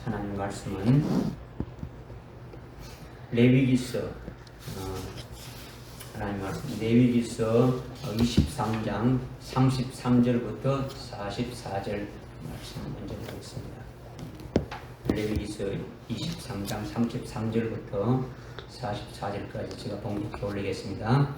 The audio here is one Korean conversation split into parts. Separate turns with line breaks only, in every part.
하나님 말씀은 레위기서 하나님 말씀 레위기서 23장 33절부터 44절 말씀 먼저 보겠습니다. 레위기서 23장 33절부터 44절까지 제가 봉독해 올리겠습니다.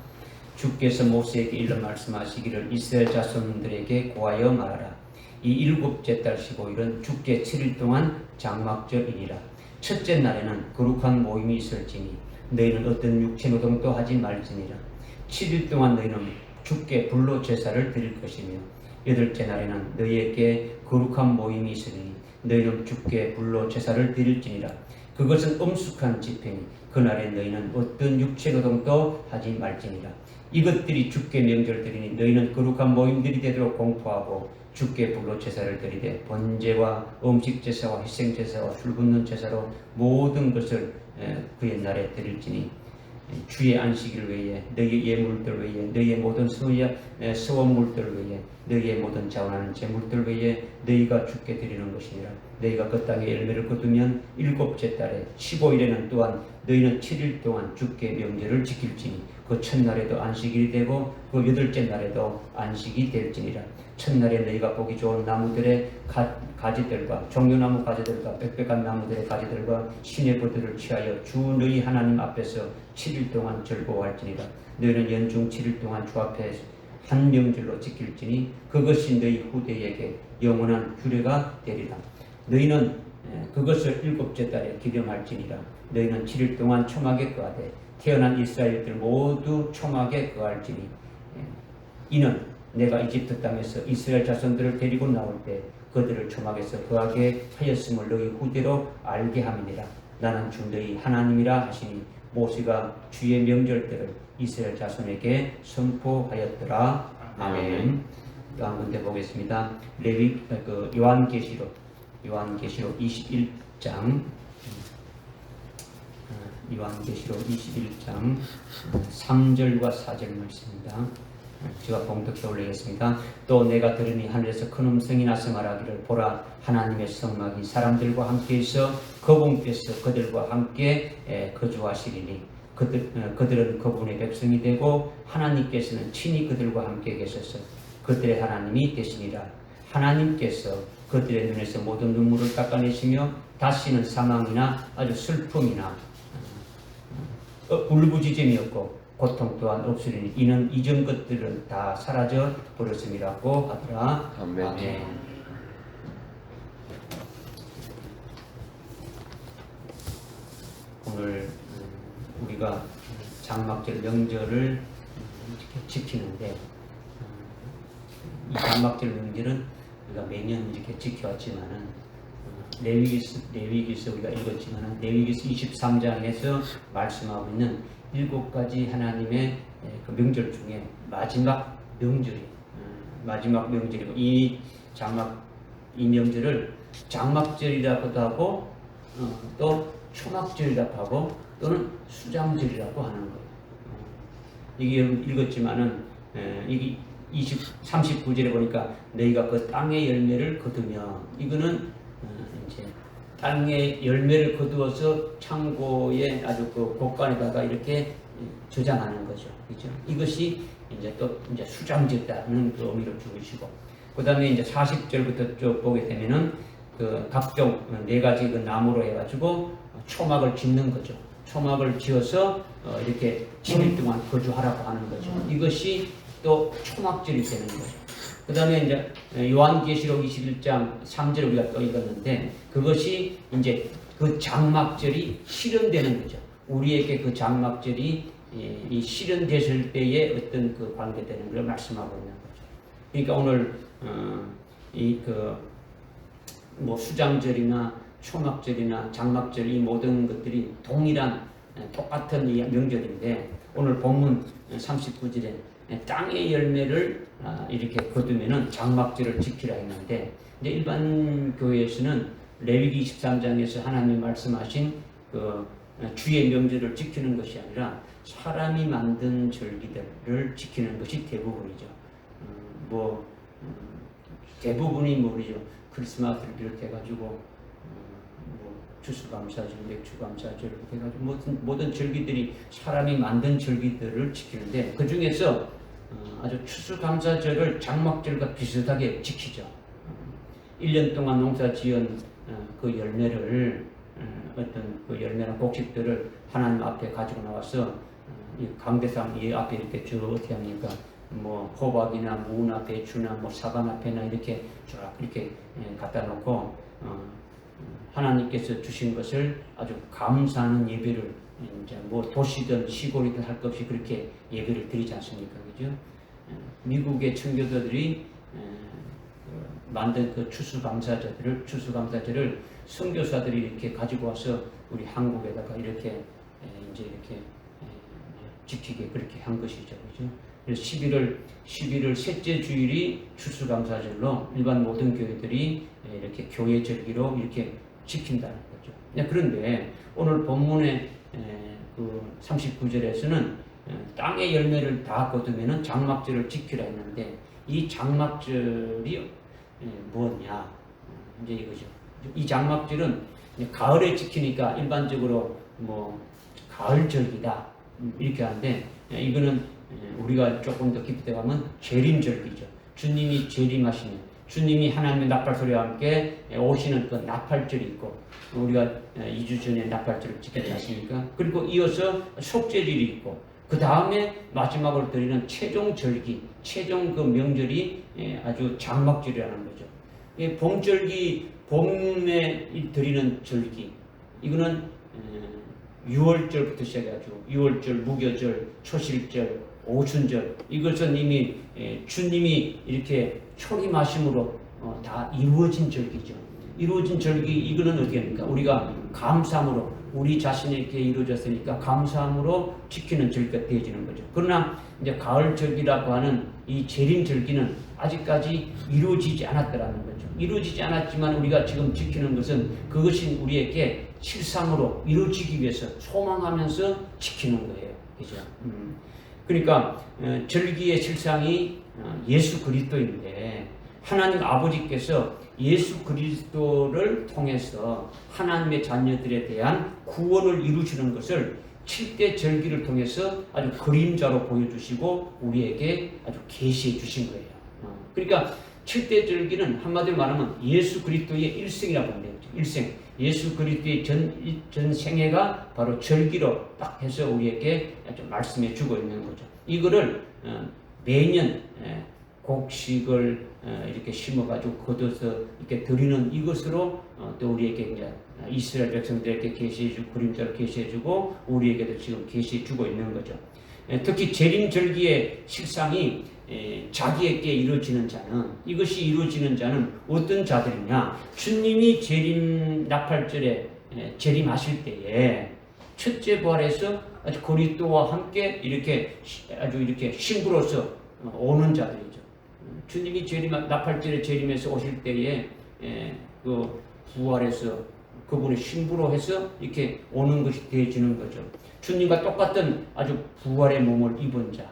주께서 모세에게 일러 말씀하시기를 이스라엘 자손들에게 고하여 말하라. 이 일곱째 달 15일은 주께 7일 동안 장막절이니라. 첫째 날에는 거룩한 모임이 있을지니 너희는 어떤 육체 노동도 하지 말지니라. 7일 동안 너희는 주께 불로 제사를 드릴 것이며 여덟째 날에는 너희에게 거룩한 모임이 있으니 너희는 주께 불로 제사를 드릴지니라. 그것은 엄숙한 집회니 그날에 너희는 어떤 육체 노동도 하지 말지니라. 이것들이 주께 명절들이니 너희는 거룩한 모임들이 되도록 공포하고 주께 불로 제사를 드리되 번제와 음식 제사와 희생 제사와 술 붓는 제사로 모든 것을 그 옛날에 드릴지니 주의 안식일 외에 너희의 예물들 외에 너희의 모든 서원물들 외에 너희의 모든 자원하는 제물들 외에 너희가 주께 드리는 것이니라. 너희가 그 땅에 열매를 거두면 일곱째 달에 15일에는 또한 너희는 7일 동안 주께 명절을 지킬지니 그 첫날에도 안식일이 되고 그 여덟째 날에도 안식이 될지니라. 첫날에 너희가 보기 좋은 나무들의 가지들과 종려나무 가지들과 빽빽한 나무들의 가지들과 신의 보들을 취하여 주 너희 하나님 앞에서 7일 동안 즐거워할지니라. 너희는 연중 7일 동안 주 앞에 한 명절로 지킬지니 그것이 너희 후대에게 영원한 규례가 되리라. 너희는 그것을 일곱째 달에 기념할지니라. 너희는 7일 동안 초막에 거하되 태어난 이스라엘들 모두 초막에 거할지니 이는 내가 이집트 땅에서 이스라엘 자손들을 데리고 나올 때 그들을 초막에서 거하게 하였음을 너희 후대로 알게 함이니라. 나는 주 너희 하나님이라 하시니 모세가 주의 명절들을 이스라엘 자손에게 선포하였더라. 아멘. 또 한 군데 보겠습니다. 요한계시록 21장 요한계시록 21장 3절과 4절 말씀입니다. 제가 봉독해 올리겠습니다. 또 내가 들으니 하늘에서 큰 음성이 나서 말하기를 보라 하나님의 성막이 사람들과 함께 있어 그분께서 그들과 함께 거주하시리니 그들은 그분의 백성이 되고 하나님께서는 친히 그들과 함께 계셔서 그들의 하나님이 되시니라. 하나님께서 그들의 눈에서 모든 눈물을 닦아내시며 다시는 사망이나 아주 슬픔이나 울부짖음이 없고 고통 또한 없으리니 이는 이전 것들은 다 사라져 버렸음이라고 하더라.
아멘.
아멘. 오늘 우리가 장막절 명절을 이렇게 지키는데 이 장막절 명절은 우리가 매년 이렇게 지켜왔지만은 레위기서 우리가 읽었지만은 레위기서 23장에서 말씀하고 있는 7가지 하나님의 그 명절 중에 마지막 명절이고 이 명절을 장막절이라고도 하고 또 초막절이라고 하고 또는 수장절이라고 하는 거예요. 이게 읽었지만은 이게 39절에 보니까 너희가 그 땅의 열매를 거두며 이거는 이제 땅에 열매를 거두어서 창고에 아주 그 곳간에다가 이렇게 저장하는 거죠. 그죠? 이것이 이제 또 이제 수장제다는 그 의미를 주시고, 그 다음에 이제 40절부터 쭉 보게 되면은 그 각종 4가지 그 나무로 해가지고 초막을 짓는 거죠. 초막을 지어서 이렇게 7일 동안 거주하라고 하는 거죠. 이것이 또 초막절이 되는 거죠. 그 다음에 이제 요한계시록 21장 3절 우리가 또 읽었는데 그것이 이제 그 장막절이 실현되는 거죠. 우리에게 그 장막절이 이 실현됐을 때의 어떤 그 관계되는 걸 말씀하고 있는 거죠. 그러니까 오늘 이 뭐 수장절이나 초막절이나 장막절 이 모든 것들이 동일한 똑같은 이 명절인데 오늘 본문 39절에 땅의 열매를 이렇게 거두면은 장막절을 지키라 했는데 이제 일반 교회에서는 레위기 23장에서 하나님 말씀하신 그 주의 명절을 지키는 것이 아니라 사람이 만든 절기들을 지키는 것이 대부분이죠. 대부분이 뭐죠? 크리스마스를 비롯해가지고 추수감사절, 맥주감사절 해가지고 모든 절기들이 사람이 만든 절기들을 지키는데 그 중에서 아주 추수감사절을 장막절과 비슷하게 지키죠. 1년 동안 농사 지은 그 열매를 어떤 그 열매나 곡식들을 하나님 앞에 가지고 나와서 이 강대상 이 앞에 이렇게 쭉 어떻게 합니까? 뭐 호박이나 무나 배추나 뭐 사과 앞에나 이렇게 쫙 이렇게 갖다 놓고 하나님께서 주신 것을 아주 감사하는 예배를 이제 뭐 도시든 시골이든 할 것 없이 그렇게 예배를 드리지 않습니까? 그죠? 미국의 청교도들이 만든 그 추수감사절을 선교사들이 이렇게 가지고 와서 우리 한국에다가 이렇게 이제 이렇게 지키게 그렇게 한 것이죠. 그죠? 그래서 11월 셋째 주일이 추수감사절로 일반 모든 교회들이 이렇게 교회 절기로 이렇게 지킨다는 거죠. 그런데 오늘 본문의 그 39절에서는 땅의 열매를 다 거두면은 장막절을 지키라 했는데 이 장막절이 뭐냐? 이제 이거죠. 이 장막절은 가을에 지키니까 일반적으로 뭐 가을 절기다 이렇게 하는데 이거는 우리가 조금 더 깊이 들어가면 재림절기죠. 주님이 재림하시는 주님이 하나님의 나팔소리와 함께 오시는 그 나팔절이 있고 우리가 2주 전에 나팔절을 지켰지 않습니까? 그리고 이어서 속죄절이 있고 그 다음에 마지막으로 드리는 최종 절기, 최종 그 명절이 아주 장막절이라는 거죠. 봄절기, 봄에 드리는 절기, 이거는 6월절부터 시작해가지고 6월절, 무교절, 초실절, 오순절 이것은 이미 주님이 이렇게 초림하심으로 다 이루어진 절기죠. 이루어진 절기 이거는 어떻게 합니까? 우리가 감사함으로 우리 자신에게 이루어졌으니까 감사함으로 지키는 절기가 되어지는 거죠. 그러나 이제 가을 절기라고 하는 이 재림 절기는 아직까지 이루어지지 않았더라는 거죠. 이루어지지 않았지만 우리가 지금 지키는 것은 그것이 우리에게 실상으로 이루어지기 위해서 소망하면서 지키는 거예요. 그죠? 그러니까 절기의 실상이 예수 그리스도인데 하나님 아버지께서 예수 그리스도를 통해서 하나님의 자녀들에 대한 구원을 이루시는 것을 7대 절기를 통해서 아주 그림자로 보여주시고 우리에게 아주 계시해 주신 거예요. 그러니까 7대 절기는 한마디로 말하면 예수 그리스도의 일생이라고 하면 되죠. 일생. 예수 그리스도의 전 생애가 바로 절기로 딱 해서 우리에게 아주 말씀해 주고 있는 거죠. 이거를 매년 곡식을 이렇게 심어가지고 걷어서 이렇게 드리는 이것으로 또 우리에게 이제 이스라엘 백성들에게 계시해주고 그림자로 계시해주고 우리에게도 지금 계시해주고 있는 거죠. 특히 재림절기의 실상이 자기에게 이루어지는 자는 이것이 이루어지는 자는 어떤 자들이냐? 주님이 재림 나팔절에 재림하실 때에 첫째 부활에서 아주 그리스도와 함께 이렇게 아주 이렇게 신부로서 오는 자들이죠. 주님이 재림 나팔절에 재림해서 오실 때에 그 부활해서 그분의 신부로 해서 이렇게 오는 것이 되어지는 거죠. 주님과 똑같은 아주 부활의 몸을 입은 자,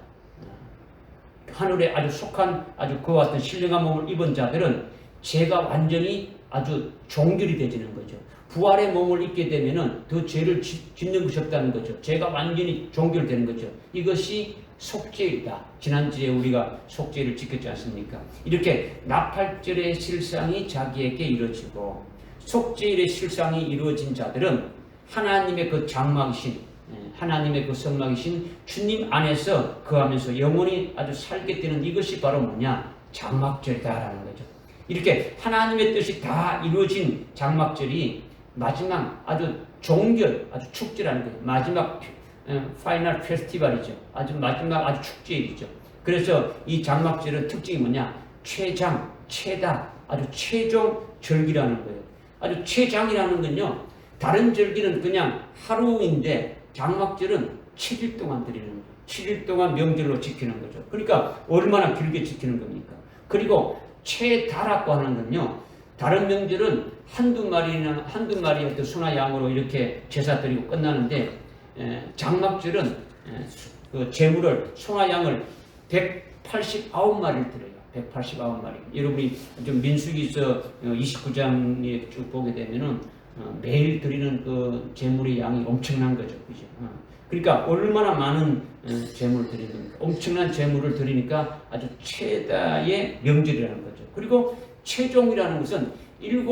하늘에 아주 속한 아주 그와 같은 신령한 몸을 입은 자들은 죄가 완전히 아주 종결이 되지는 거죠. 부활의 몸을 입게 되면은 더 죄를 짓는 것이 없다는 거죠. 죄가 완전히 종결되는 거죠. 이것이 속죄이다. 지난주에 우리가 속죄를 지켰지 않습니까? 이렇게 나팔절의 실상이 자기에게 이루어지고 속죄일의 실상이 이루어진 자들은 하나님의 그 장막이신 하나님의 그 성막이신 주님 안에서 거하면서 영원히 아주 살게 되는 이것이 바로 뭐냐? 장막절이다라는 거죠. 이렇게 하나님의 뜻이 다 이루어진 장막절이 마지막 아주 종결, 아주 축제라는 거예요. 마지막 파이널 페스티벌이죠. 아주 마지막 아주 축제일이죠. 그래서 이 장막절은 특징이 뭐냐? 최장, 최다, 아주 최종 절기라는 거예요. 아주 최장이라는 건요. 다른 절기는 그냥 하루인데 장막절은 7일 동안 드리는 거예요. 7일 동안 명절로 지키는 거죠. 그러니까 얼마나 길게 지키는 겁니까? 그리고 최다라고 하는 건요. 다른 명절은 한두 마리의 어떤 소나 양으로 이렇게 제사 드리고 끝나는데 장막절은 그 제물을 소나 양을 189마리를 드려요. 189마리. 여러분이 좀 민수기서 29장에 쭉 보게 되면은 매일 드리는 그 제물의 양이 엄청난 거죠. 그죠? 그러니까 얼마나 많은 제물을 드리는 겁니까? 엄청난 제물을 드리니까 아주 최다의 명절이라는 거죠. 그리고 최종이라는 것은 7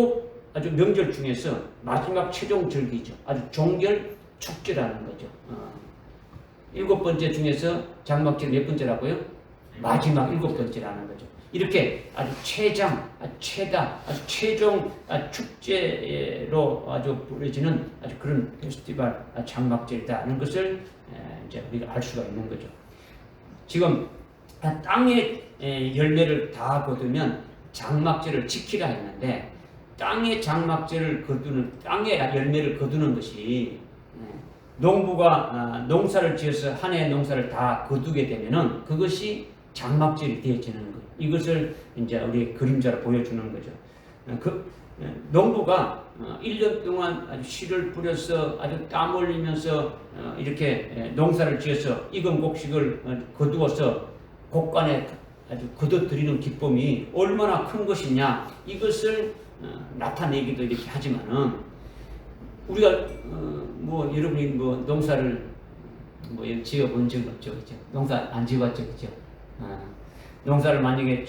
아주 명절 중에서 마지막 최종 절기죠. 아주 종결 축제라는 거죠. 7번째 중에서 장막절 몇 번째라고요? 마지막 7번째라는 거죠. 이렇게 아주 최장, 최다, 아주 최종 축제로 아주 부르지는 아주 그런 페스티벌 장막절이다는 것을 이제 우리가 알 수가 있는 거죠. 지금 땅에 열매를 다 거두면 장막절을 지키라 했는데 땅의 장막절을 거두는 땅의 열매를 거두는 것이 농부가 농사를 지어서 한 해 농사를 다 거두게 되면은 그것이 장막절이 되어지는 거예요. 이것을 이제 우리 그림자로 보여주는 거죠. 농부가 1년 동안 아주 씨를 뿌려서 아주 땀 흘리면서 이렇게 농사를 지어서 익은 곡식을 거두어서 곡간에 아주 거둬들이는 기쁨이 얼마나 큰 것이냐 이것을 나타내기도 이렇게 하지만은 우리가 뭐 여러분이 뭐 농사를 뭐 지어본 적 없죠, 그죠? 농사 안 지어봤죠, 그죠? 농사를 만약에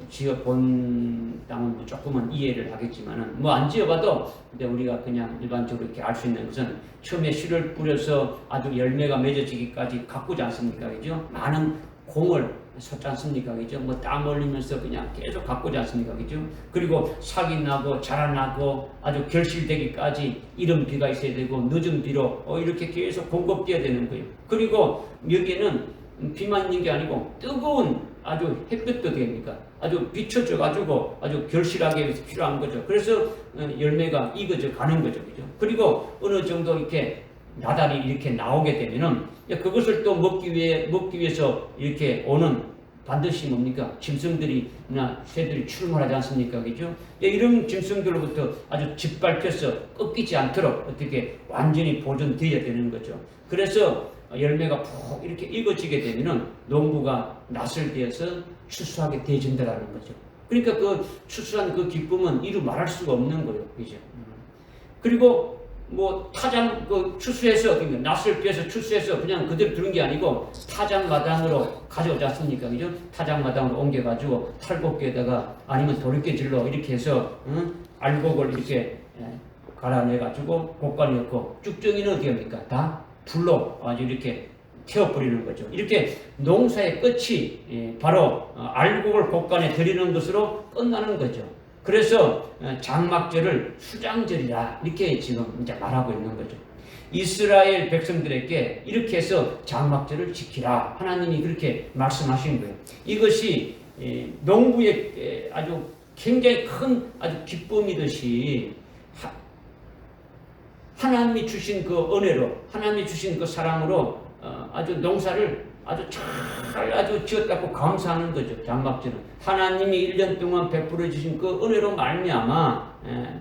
지어본 땅은 뭐 조금은 이해를 하겠지만은 뭐 안 지어봐도 근데 우리가 그냥 일반적으로 이렇게 알 수 있는 것은 처음에 씨를 뿌려서 아주 열매가 맺어지기까지 가꾸지 않습니까, 그죠? 많은 공을 쏟지 않습니까, 그죠? 뭐 땀 흘리면서 그냥 계속 가꾸지 않습니까, 그죠? 그리고 삭이 나고 자라나고 아주 결실되기까지 이른 비가 있어야 되고 늦은 비로 이렇게 계속 공급돼야 되는 거예요. 그리고 여기에는 비만 있는 게 아니고 뜨거운 아주 햇볕도 됩니까? 아주 비춰져 가지고 아주 결실하게 필요한 거죠. 그래서 열매가 익어져 가는 거죠, 그죠? 그리고 어느 정도 이렇게 나달이 이렇게 나오게 되면은 그것을 또 먹기 위해서 이렇게 오는 반드시 뭡니까? 짐승들이나 새들이 출몰하지 않습니까? 그죠? 이런 짐승들로부터 아주 짓밟혀서 꺾이지 않도록 어떻게 완전히 보존되어야 되는 거죠. 그래서 열매가 푹 이렇게 익어지게 되면은 농부가 낫을 대어서 추수하게 되어진다라는 거죠. 그러니까 그 추수한 그 기쁨은 이루 말할 수가 없는 거예요. 그죠? 그리고 뭐 타장 그 추수해서 낫을 빼서 추수해서 그냥 그대로 두는 게 아니고 타장마당으로 가져오지 않습니까? 그죠? 타장마당으로 옮겨가지고 탈곡기에다가 아니면 도리깨질로 이렇게 해서 알곡을 이렇게 갈아내가지고 곡간에 넣고 쭉정이는 어떻게 합니까? 다 불로 아주 이렇게 태워버리는 거죠. 이렇게 농사의 끝이 바로 알곡을 곡간에 들이는 것으로 끝나는 거죠. 그래서 장막절을 수장절이라 이렇게 지금 이제 말하고 있는 거죠. 이스라엘 백성들에게 이렇게 해서 장막절을 지키라 하나님이 그렇게 말씀하신 거예요. 이것이 농부의 아주 굉장히 큰 아주 기쁨이듯이 하나님이 주신 그 은혜로 하나님이 주신 그 사랑으로 아주 농사를 아주 잘 아주 지었다고 감사하는 거죠. 장막절은 하나님이 1년 동안 베풀어 주신 그 은혜로 말미암아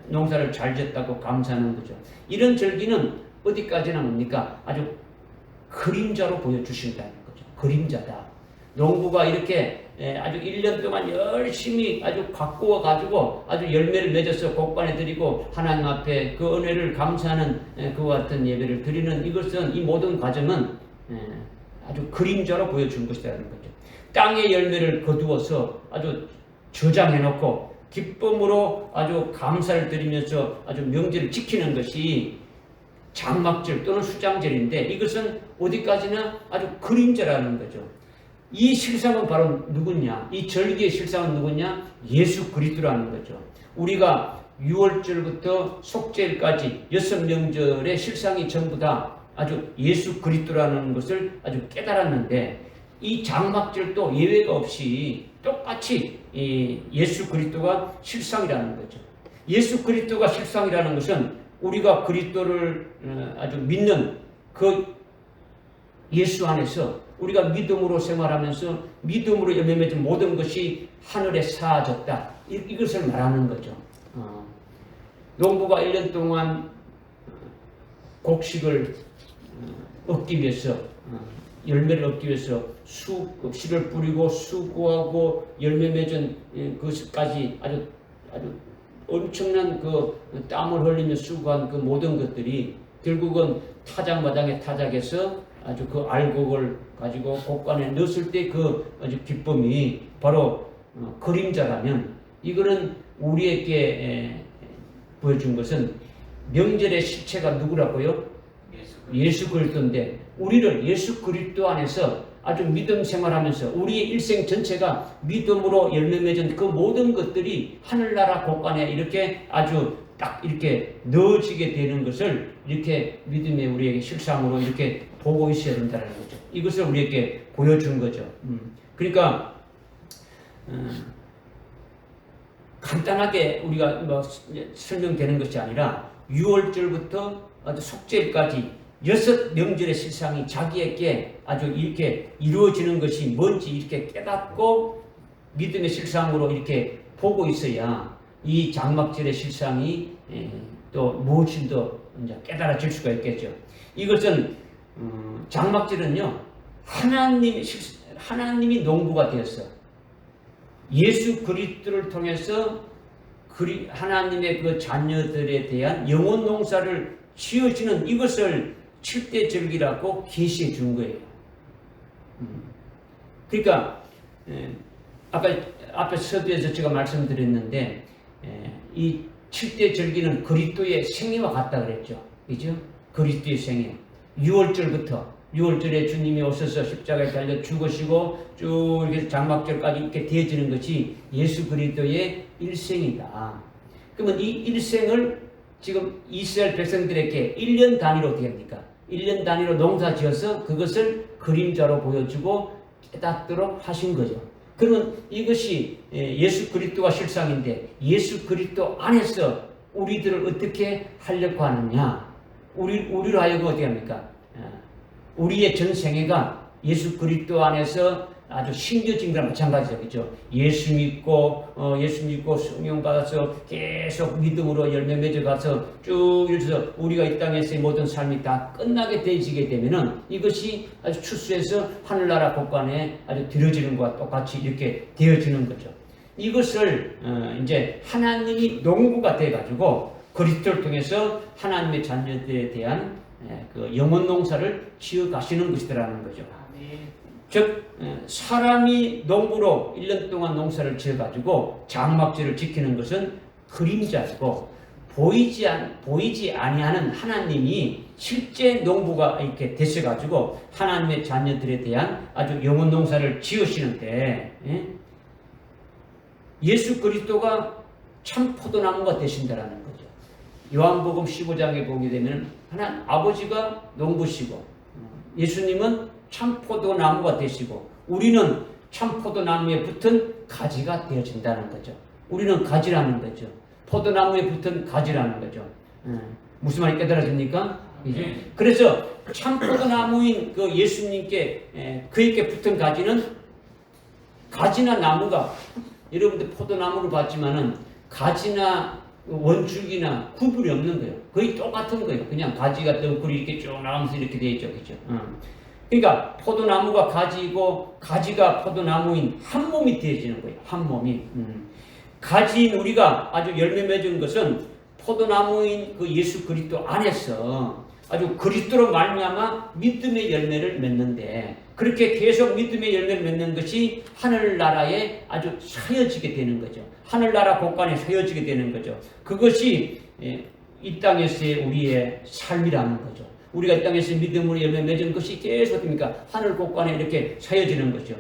농사를 잘 지었다고 감사하는 거죠. 이런 절기는 어디까지나 뭡니까? 아주 그림자로 보여주신다는 거죠. 그림자다. 농부가 이렇게 아주 1년 동안 열심히 아주 가꾸어 가지고 아주 열매를 맺어서 곡간에 드리고 하나님 앞에 그 은혜를 감사하는 그와 같은 예배를 드리는 이것은 이 모든 과정은 아주 그림자로 보여준 것이라는 거죠. 땅의 열매를 거두어서 아주 저장해 놓고 기쁨으로 아주 감사를 드리면서 아주 명절을 지키는 것이 장막절 또는 수장절인데 이것은 어디까지나 아주 그림자라는 거죠. 이 실상은 바로 누구냐? 이 절기의 실상은 누구냐? 예수 그리스도라는 거죠. 우리가 6월절부터 속죄일까지 6명절의 실상이 전부 다 아주 예수 그리스도라는 것을 아주 깨달았는데 이 장막절도 예외가 없이 똑같이 예수 그리스도가 실상이라는 거죠. 예수 그리스도가 실상이라는 것은 우리가 그리스도를 아주 믿는 그 예수 안에서 우리가 믿음으로 생활하면서 믿음으로 열매 맺은 모든 것이 하늘에 쌓아졌다. 이것을 말하는 거죠. 농부가 1년 동안 곡식을 얻기 위해서 열매를 얻기 위해서 씨를 뿌리고 수고하고 열매 맺은 그것까지 아주 엄청난 그 땀을 흘리며 수고한 그 모든 것들이 결국은 타작마당의 타작에서 아주 그 알곡을 가지고 곡간에 넣었을 때 그 아주 기쁨이 바로 그림자라면, 이거는 우리에게 보여준 것은 명절의 실체가 누구라고요? 예수 그리스도인데, 우리를 예수 그리스도 안에서 아주 믿음 생활하면서 우리의 일생 전체가 믿음으로 열매 맺은 그 모든 것들이 하늘나라 곳간에 이렇게 아주 딱 이렇게 넣어지게 되는 것을 이렇게 믿음의 우리에게 실상으로 이렇게 보고 있어야 된다는 거죠. 이것을 우리에게 보여준 거죠. 그러니까 간단하게 우리가 뭐 설명되는 것이 아니라 6월절부터 아주 속죄일까지 6 명절의 실상이 자기에게 아주 이렇게 이루어지는 것이 뭔지 이렇게 깨닫고 믿음의 실상으로 이렇게 보고 있어야 이 장막절의 실상이 또 무엇이 더 깨달아질 수가 있겠죠. 이것은 장막절은요, 하나님이 농부가 되었어. 예수 그리스도를 통해서 하나님의 그 자녀들에 대한 영혼 농사를 지어지는 이것을 7대 절기라고 계시해 준 거예요. 그러니까 아까 앞에 서두에서 제가 말씀드렸는데 이 7대 절기는 그리스도의 생애와 같다 그랬죠. 그죠? 그리스도의 생애. 6월절에 주님이 오셔서 십자가에 달려 죽으시고 쭉 이렇게 장막절까지 이렇게 되어지는 것이 예수 그리스도의 일생이다. 그러면 이 일생을 지금 이스라엘 백성들에게 1년 단위로 어떻게 합니까? 1년 단위로 농사 지어서 그것을 그림자로 보여주고 깨닫도록 하신 거죠. 그러면 이것이 예수 그리스도가 실상인데, 예수 그리스도 안에서 우리들을 어떻게 하려고 하느냐? 우리로 하여금 어떻게 합니까? 우리의 전 생애가 예수 그리스도 안에서 아주 심겨진 거랑 마찬가지죠. 그죠? 예수 믿고 성령 받아서 계속 믿음으로 열매 맺어가서 쭉 이렇게 우리가 이 땅에서의 모든 삶이 다 끝나게 되어지게 되면은 이것이 아주 추수해서 하늘나라 곳간에 아주 들어지는 것과 똑같이 이렇게 되어지는 거죠. 이것을 이제 하나님이 농부가 돼가지고 그리스도를 통해서 하나님의 자녀들에 대한 그 영혼 농사를 지어 가시는 것이라는 거죠. 즉 사람이 농부로 1년 동안 농사를 지어가지고 장막절을 지키는 것은 그림자이고, 보이지 아니하는 하나님이 실제 농부가 이렇게 되셔가지고 하나님의 자녀들에 대한 아주 영혼 농사를 지으시는데, 예수 그리스도가 참 포도나무가 되신다라는 거죠. 요한복음 15장에 보게 되면 하나님 아버지가 농부시고 예수님은 참 포도나무가 되시고 우리는 참 포도나무에 붙은 가지가 되어진다는 거죠. 우리는 가지라는 거죠. 포도나무에 붙은 가지라는 거죠. 무슨 말이 깨달아집니까? 그래서 참 포도나무인 그 예수님께 그에게 붙은 가지는, 가지나 나무가, 여러분들 포도나무를 봤지만은 가지나 원줄기나 구분이 없는 거예요. 거의 똑같은 거예요. 그냥 가지가 덩굴이 이렇게 쭉 나오면서 이렇게 되어 있죠. 그죠? 그러니까 포도나무가 가지이고 가지가 포도나무인 한 몸이 되어지는 거예요. 한 몸이. 가지인 우리가 아주 열매 맺은 것은 포도나무인 그 예수 그리스도 안에서 아주 그리스도로 말미암아 믿음의 열매를 맺는데, 그렇게 계속 믿음의 열매를 맺는 것이 하늘나라에 아주 서여지게 되는 거죠. 하늘나라 곳간에 서여지게 되는 거죠. 그것이 이 땅에서의 우리의 삶이라는 거죠. 우리가 이 땅에서 믿음으로 열매 맺은 것이 계속 됩니까? 하늘 곳간에 이렇게 서여지는 거죠.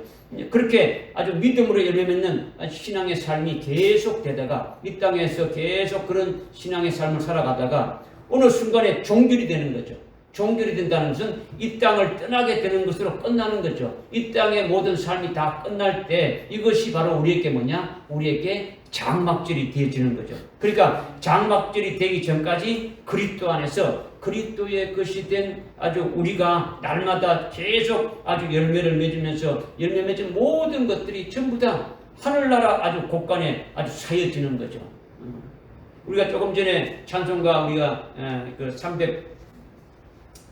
그렇게 아주 믿음으로 열매 맺는 신앙의 삶이 계속 되다가 이 땅에서 계속 그런 신앙의 삶을 살아가다가 어느 순간에 종결이 되는 거죠. 종결이 된다는 것은 이 땅을 떠나게 되는 것으로 끝나는 거죠. 이 땅의 모든 삶이 다 끝날 때 이것이 바로 우리에게 뭐냐? 우리에게 장막절이 되어지는 거죠. 그러니까 장막절이 되기 전까지 그리스도 안에서 그리스도의 것이 된 아주 우리가 날마다 계속 아주 열매를 맺으면서 열매 맺은 모든 것들이 전부 다 하늘나라 아주 곳간에 아주 서여지는 거죠. 우리가 조금 전에 찬송가 우리가 그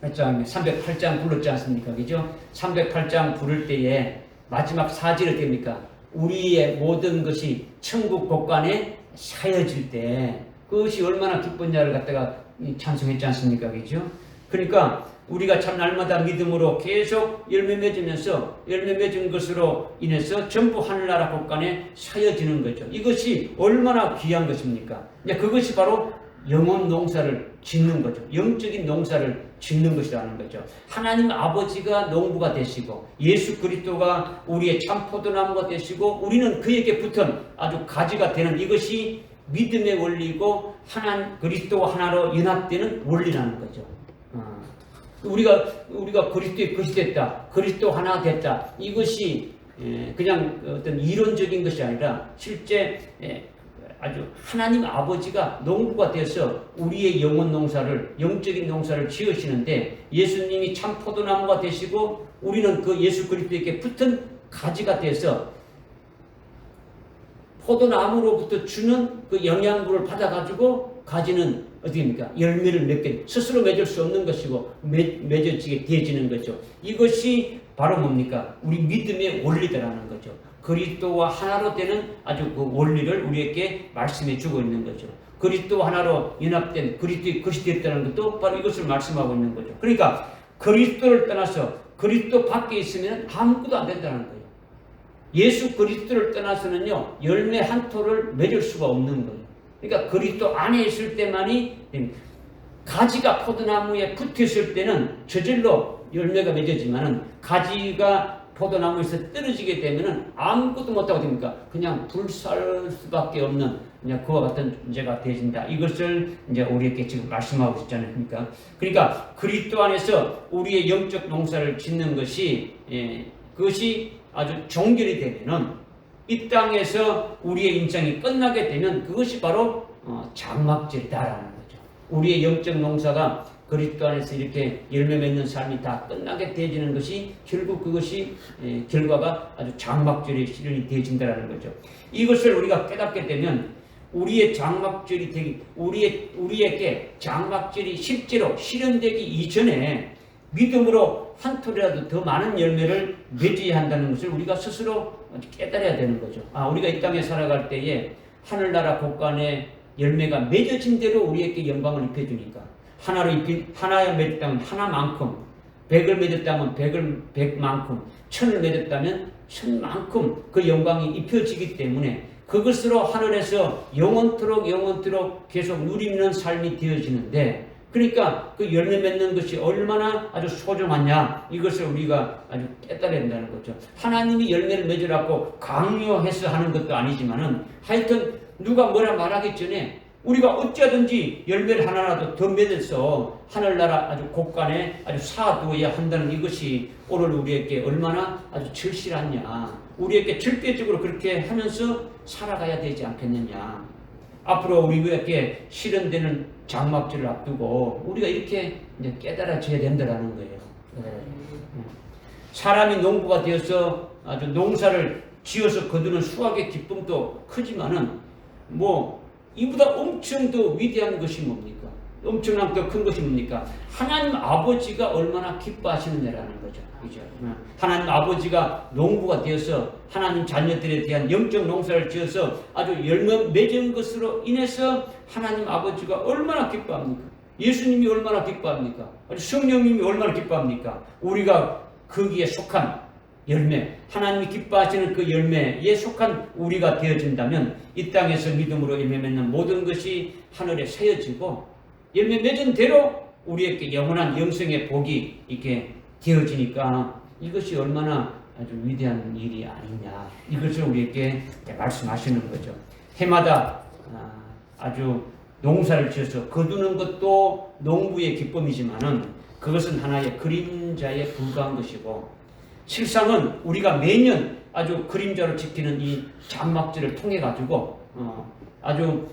308장 불렀지 않습니까? 그죠? 308장 부를 때에 마지막 4절이 됩니까? 우리의 모든 것이 천국 곳간에 사여질 때 그것이 얼마나 기쁜자를 갖다가 찬송했지 않습니까? 그죠? 그러니까 우리가 참 날마다 믿음으로 계속 열매 맺으면서 열매 맺은 것으로 인해서 전부 하늘나라 곳간에 사여지는 거죠. 이것이 얼마나 귀한 것입니까? 그것이 바로 영혼 농사를 짓는 거죠. 영적인 농사를 짓는 것이라는 거죠. 하나님 아버지가 농부가 되시고 예수 그리스도가 우리의 참 포도나무가 되시고 우리는 그에게 붙은 아주 가지가 되는 이것이 믿음의 원리고 그리스도와 하나로 연합되는 원리라는 거죠. 우리가 그리스도의 것이 됐다. 그리스도 하나 됐다. 이것이 그냥 어떤 이론적인 것이 아니라 실제 아주 하나님 아버지가 농부가 되어서 우리의 영혼 농사를 영적인 농사를 지으시는데 예수님이 참 포도나무가 되시고 우리는 그 예수 그리스도에게 붙은 가지가 되어서 포도나무로부터 주는 그 영양분을 받아가지고 가지는 어떻게입니까? 열매를 맺게 스스로 맺을 수 없는 것이고 맺어지게 되어지는 거죠. 이것이 바로 뭡니까? 우리 믿음의 원리다라는 거죠. 그리스도와 하나로 되는 아주 그 원리를 우리에게 말씀해 주고 있는 거죠. 그리스도와 하나로 연합된 그리스도의 것이 됐다는 것도 바로 이것을 말씀하고 있는 거죠. 그러니까 그리스도를 떠나서 그리스도 밖에 있으면 아무것도 안 된다는 거예요. 예수 그리스도를 떠나서는요 열매 한 토를 맺을 수가 없는 거예요. 그러니까 그리스도 안에 있을 때만이 가지가 포도나무에 붙어 있을 때는 저절로 열매가 맺어지만은 가지가 포도나무에서 떨어지게 되면은 아무것도 못하고 됩니까? 그냥 불살 수밖에 없는 그냥 그와 같은 존재가 되어진다. 이것을 이제 우리에게 지금 말씀하고 있잖아요. 그러니까 그리스도 안에서 우리의 영적 농사를 짓는 것이 그것이 아주 종결이 되면은 이 땅에서 우리의 인생이 끝나게 되면 그것이 바로 장막절이다라는 거죠. 우리의 영적 농사가 그리스도 안에서 이렇게 열매 맺는 삶이 다 끝나게 되어지는 것이 결국 그것이 결과가 아주 장막절의 실현이 되어진다라는 거죠. 이것을 우리가 깨닫게 되면 우리의 장막절이 되기 우리에게 장막절이 실제로 실현되기 이전에 믿음으로 한 톨이라도 더 많은 열매를 맺어야 한다는 것을 우리가 스스로 깨달아야 되는 거죠. 우리가 이 땅에 살아갈 때에 하늘나라 곳간에 열매가 맺어진 대로 우리에게 영광을 입혀주니까 하나에 맺었다면 하나만큼 100을 맺었다면 100만큼 1000을 맺었다면 1000만큼 그 영광이 입혀지기 때문에 그것으로 하늘에서 영원토록 계속 누리는 삶이 되어지는데 그러니까 그 열매 맺는 것이 얼마나 아주 소중하냐 이것을 우리가 아주 깨달아야 된다는 거죠. 하나님이 열매를 맺으라고 강요해서 하는 것도 아니지만은 하여튼 누가 뭐라 말하기 전에 우리가 어찌하든지 열매를 하나라도 더 맺어서 하늘나라 아주 곳간에 아주 쌓아두어야 한다는 이것이 오늘 우리에게 얼마나 아주 절실하냐. 우리에게 절대적으로 그렇게 하면서 살아가야 되지 않겠느냐. 앞으로 우리에게 실현되는 장막절을 앞두고 우리가 이렇게 이제 깨달아져야 된다는 거예요. 사람이 농부가 되어서 아주 농사를 지어서 거두는 수확의 기쁨도 크지만은 이보다 엄청 더 위대한 것이 뭡니까? 엄청난 더 큰 것이 뭡니까? 하나님 아버지가 얼마나 기뻐하시느냐라는 거죠. 그죠? 하나님 아버지가 농부가 되어서 하나님 자녀들에 대한 영적 농사를 지어서 아주 열매 맺은 것으로 인해서 하나님 아버지가 얼마나 기뻐합니까? 예수님이 얼마나 기뻐합니까? 성령님이 얼마나 기뻐합니까? 우리가 거기에 속한 열매, 하나님이 기뻐하시는 그 열매에 속한 우리가 되어진다면 이 땅에서 믿음으로 열매 맺는 모든 것이 하늘에 세워지고 열매 맺은 대로 우리에게 영원한 영생의 복이 이렇게 되어지니까 이것이 얼마나 아주 위대한 일이 아니냐 이것을 우리에게 말씀하시는 거죠. 해마다 아주 농사를 지어서 거두는 것도 농부의 기쁨이지만은 그것은 하나의 그림자에 불과한 것이고 실상은 우리가 매년 아주 그림자로 지키는 이 장막절을 통해 가지고 아주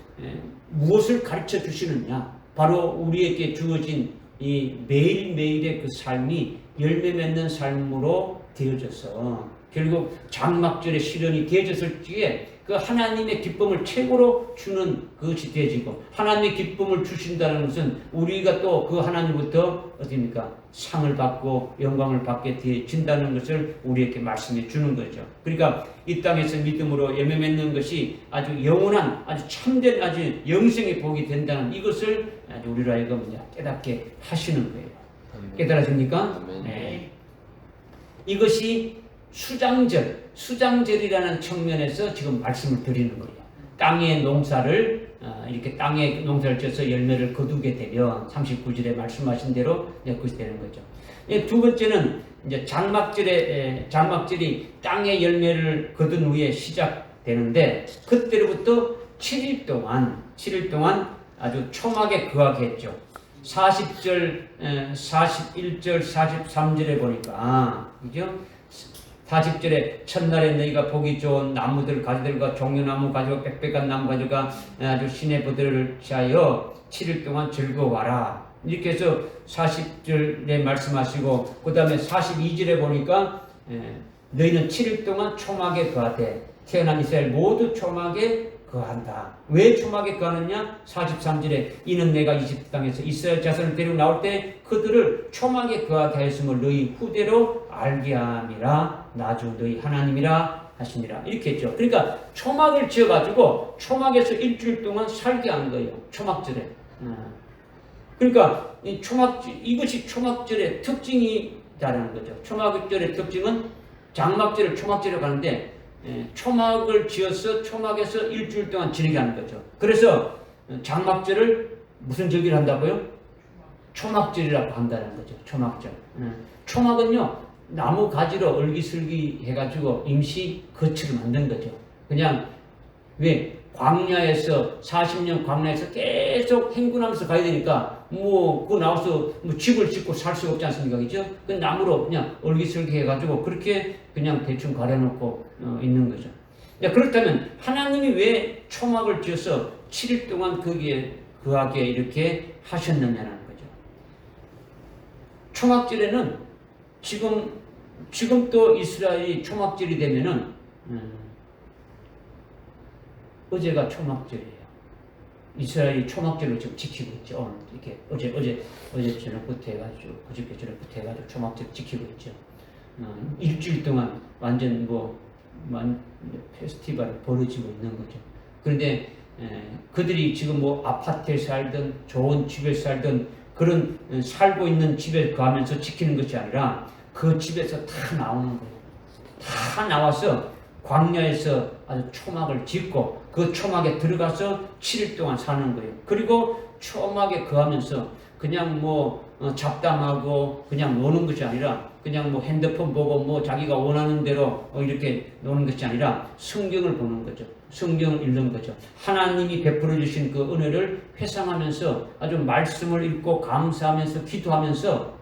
무엇을 가르쳐 주시느냐 바로 우리에게 주어진 이 매일매일의 그 삶이 열매 맺는 삶으로 되어져서 결국 장막절의 실현이 되어졌을 적에 그 하나님의 기쁨을 최고로 주는 그것이 되어지고, 하나님의 기쁨을 주신다는 것은 우리가 또 그 하나님부터 어디입니까? 상을 받고 영광을 받게 되어진다는 것을 우리에게 말씀해 주는 거죠. 그러니까 이 땅에서 믿음으로 예매 맺는 것이 아주 영원한, 아주 참된, 아주 영생의 복이 된다는 이것을 아주 우리로 하여금 깨닫게 하시는 거예요. 깨달아집니까? 네. 이것이 수장절이라는 측면에서 지금 말씀을 드리는 거예요. 땅의 농사를 이렇게 땅에 농사를 지어서 열매를 거두게 되면 39절에 말씀하신 대로 그것이 되는 거죠. 두 번째는 이제 장막절이 땅의 열매를 거둔 후에 시작되는데, 그때로부터 7일 동안 아주 초막에 거하게 했죠. 40절, 41절, 43절에 보니까, 그죠? 40절에 첫날에 너희가 보기 좋은 나무들 가지들과 종려나무 가지고 빽빽한 나무 가지고 아주 신의 보들을 취하여 7일 동안 즐거워하라. 이렇게 해서 40절에 말씀하시고, 그 다음에 42절에 보니까 너희는 7일 동안 초막에 거하되 태어난 이스라엘 모두 초막에 거한다. 왜 초막에 거하느냐? 43절에 이는 내가 이집트 땅에서 이스라엘 자손을 데리고 나올 때 그들을 초막에 거하게 하였음을 너희 후대로 알게 함이라. 나주 너희 하나님이라 하시니라. 이렇게 했죠. 그러니까 초막을 지어가지고 초막에서 일주일 동안 살게 한 거예요. 초막절에. 그러니까 이것이 초막절의 특징이다라는 거죠. 초막절의 특징은 장막절을 초막절에 가는데, 초막을 지어서 초막에서 일주일 동안 지내게 하는 거죠. 그래서 장막절을 무슨 절기를 한다고요? 초막절이라고 한다는 거죠. 초막절. 초막은요, 나무 가지로 얼기설기 해가지고 임시 거처를 만든 거죠. 그냥 왜? 광야에서 40년 광야에서 계속 행군하면서 가야 되니까 그거 나와서 집을 짓고 살 수 없지 않습니까? 그죠? 그 나무로 그냥 얼기설기 해가지고 그렇게 그냥 대충 가려놓고 있는 거죠. 그렇다면 하나님이 왜 초막을 지어서 7일 동안 거기에 거하게 이렇게 하셨느냐는 거죠. 초막절에는 지금 또 이스라엘이 초막절이 되면은 어제가 초막절이에요. 이스라엘이 초막절을 지금 지키고 있죠. 이렇게 어제 저녁부터 해가지고 그저께 저녁부터 해가지고 초막절 지키고 있죠. 일주일 동안 완전 페스티벌이 벌어지고 있는 거죠. 그런데 그들이 지금 아파트에 살든 좋은 집에 살든 그런 살고 있는 집에 가면서 지키는 것이 아니라 그 집에서 다 나오는 거예요. 다 나와서 광야에서 아주 초막을 짓고 그 초막에 들어가서 7일 동안 사는 거예요. 그리고 초막에 거하면서 그냥 잡담하고 그냥 노는 것이 아니라 그냥 핸드폰 보고 자기가 원하는 대로 이렇게 노는 것이 아니라 성경을 보는 거죠. 성경을 읽는 거죠. 하나님이 베풀어 주신 그 은혜를 회상하면서 아주 말씀을 읽고 감사하면서 기도하면서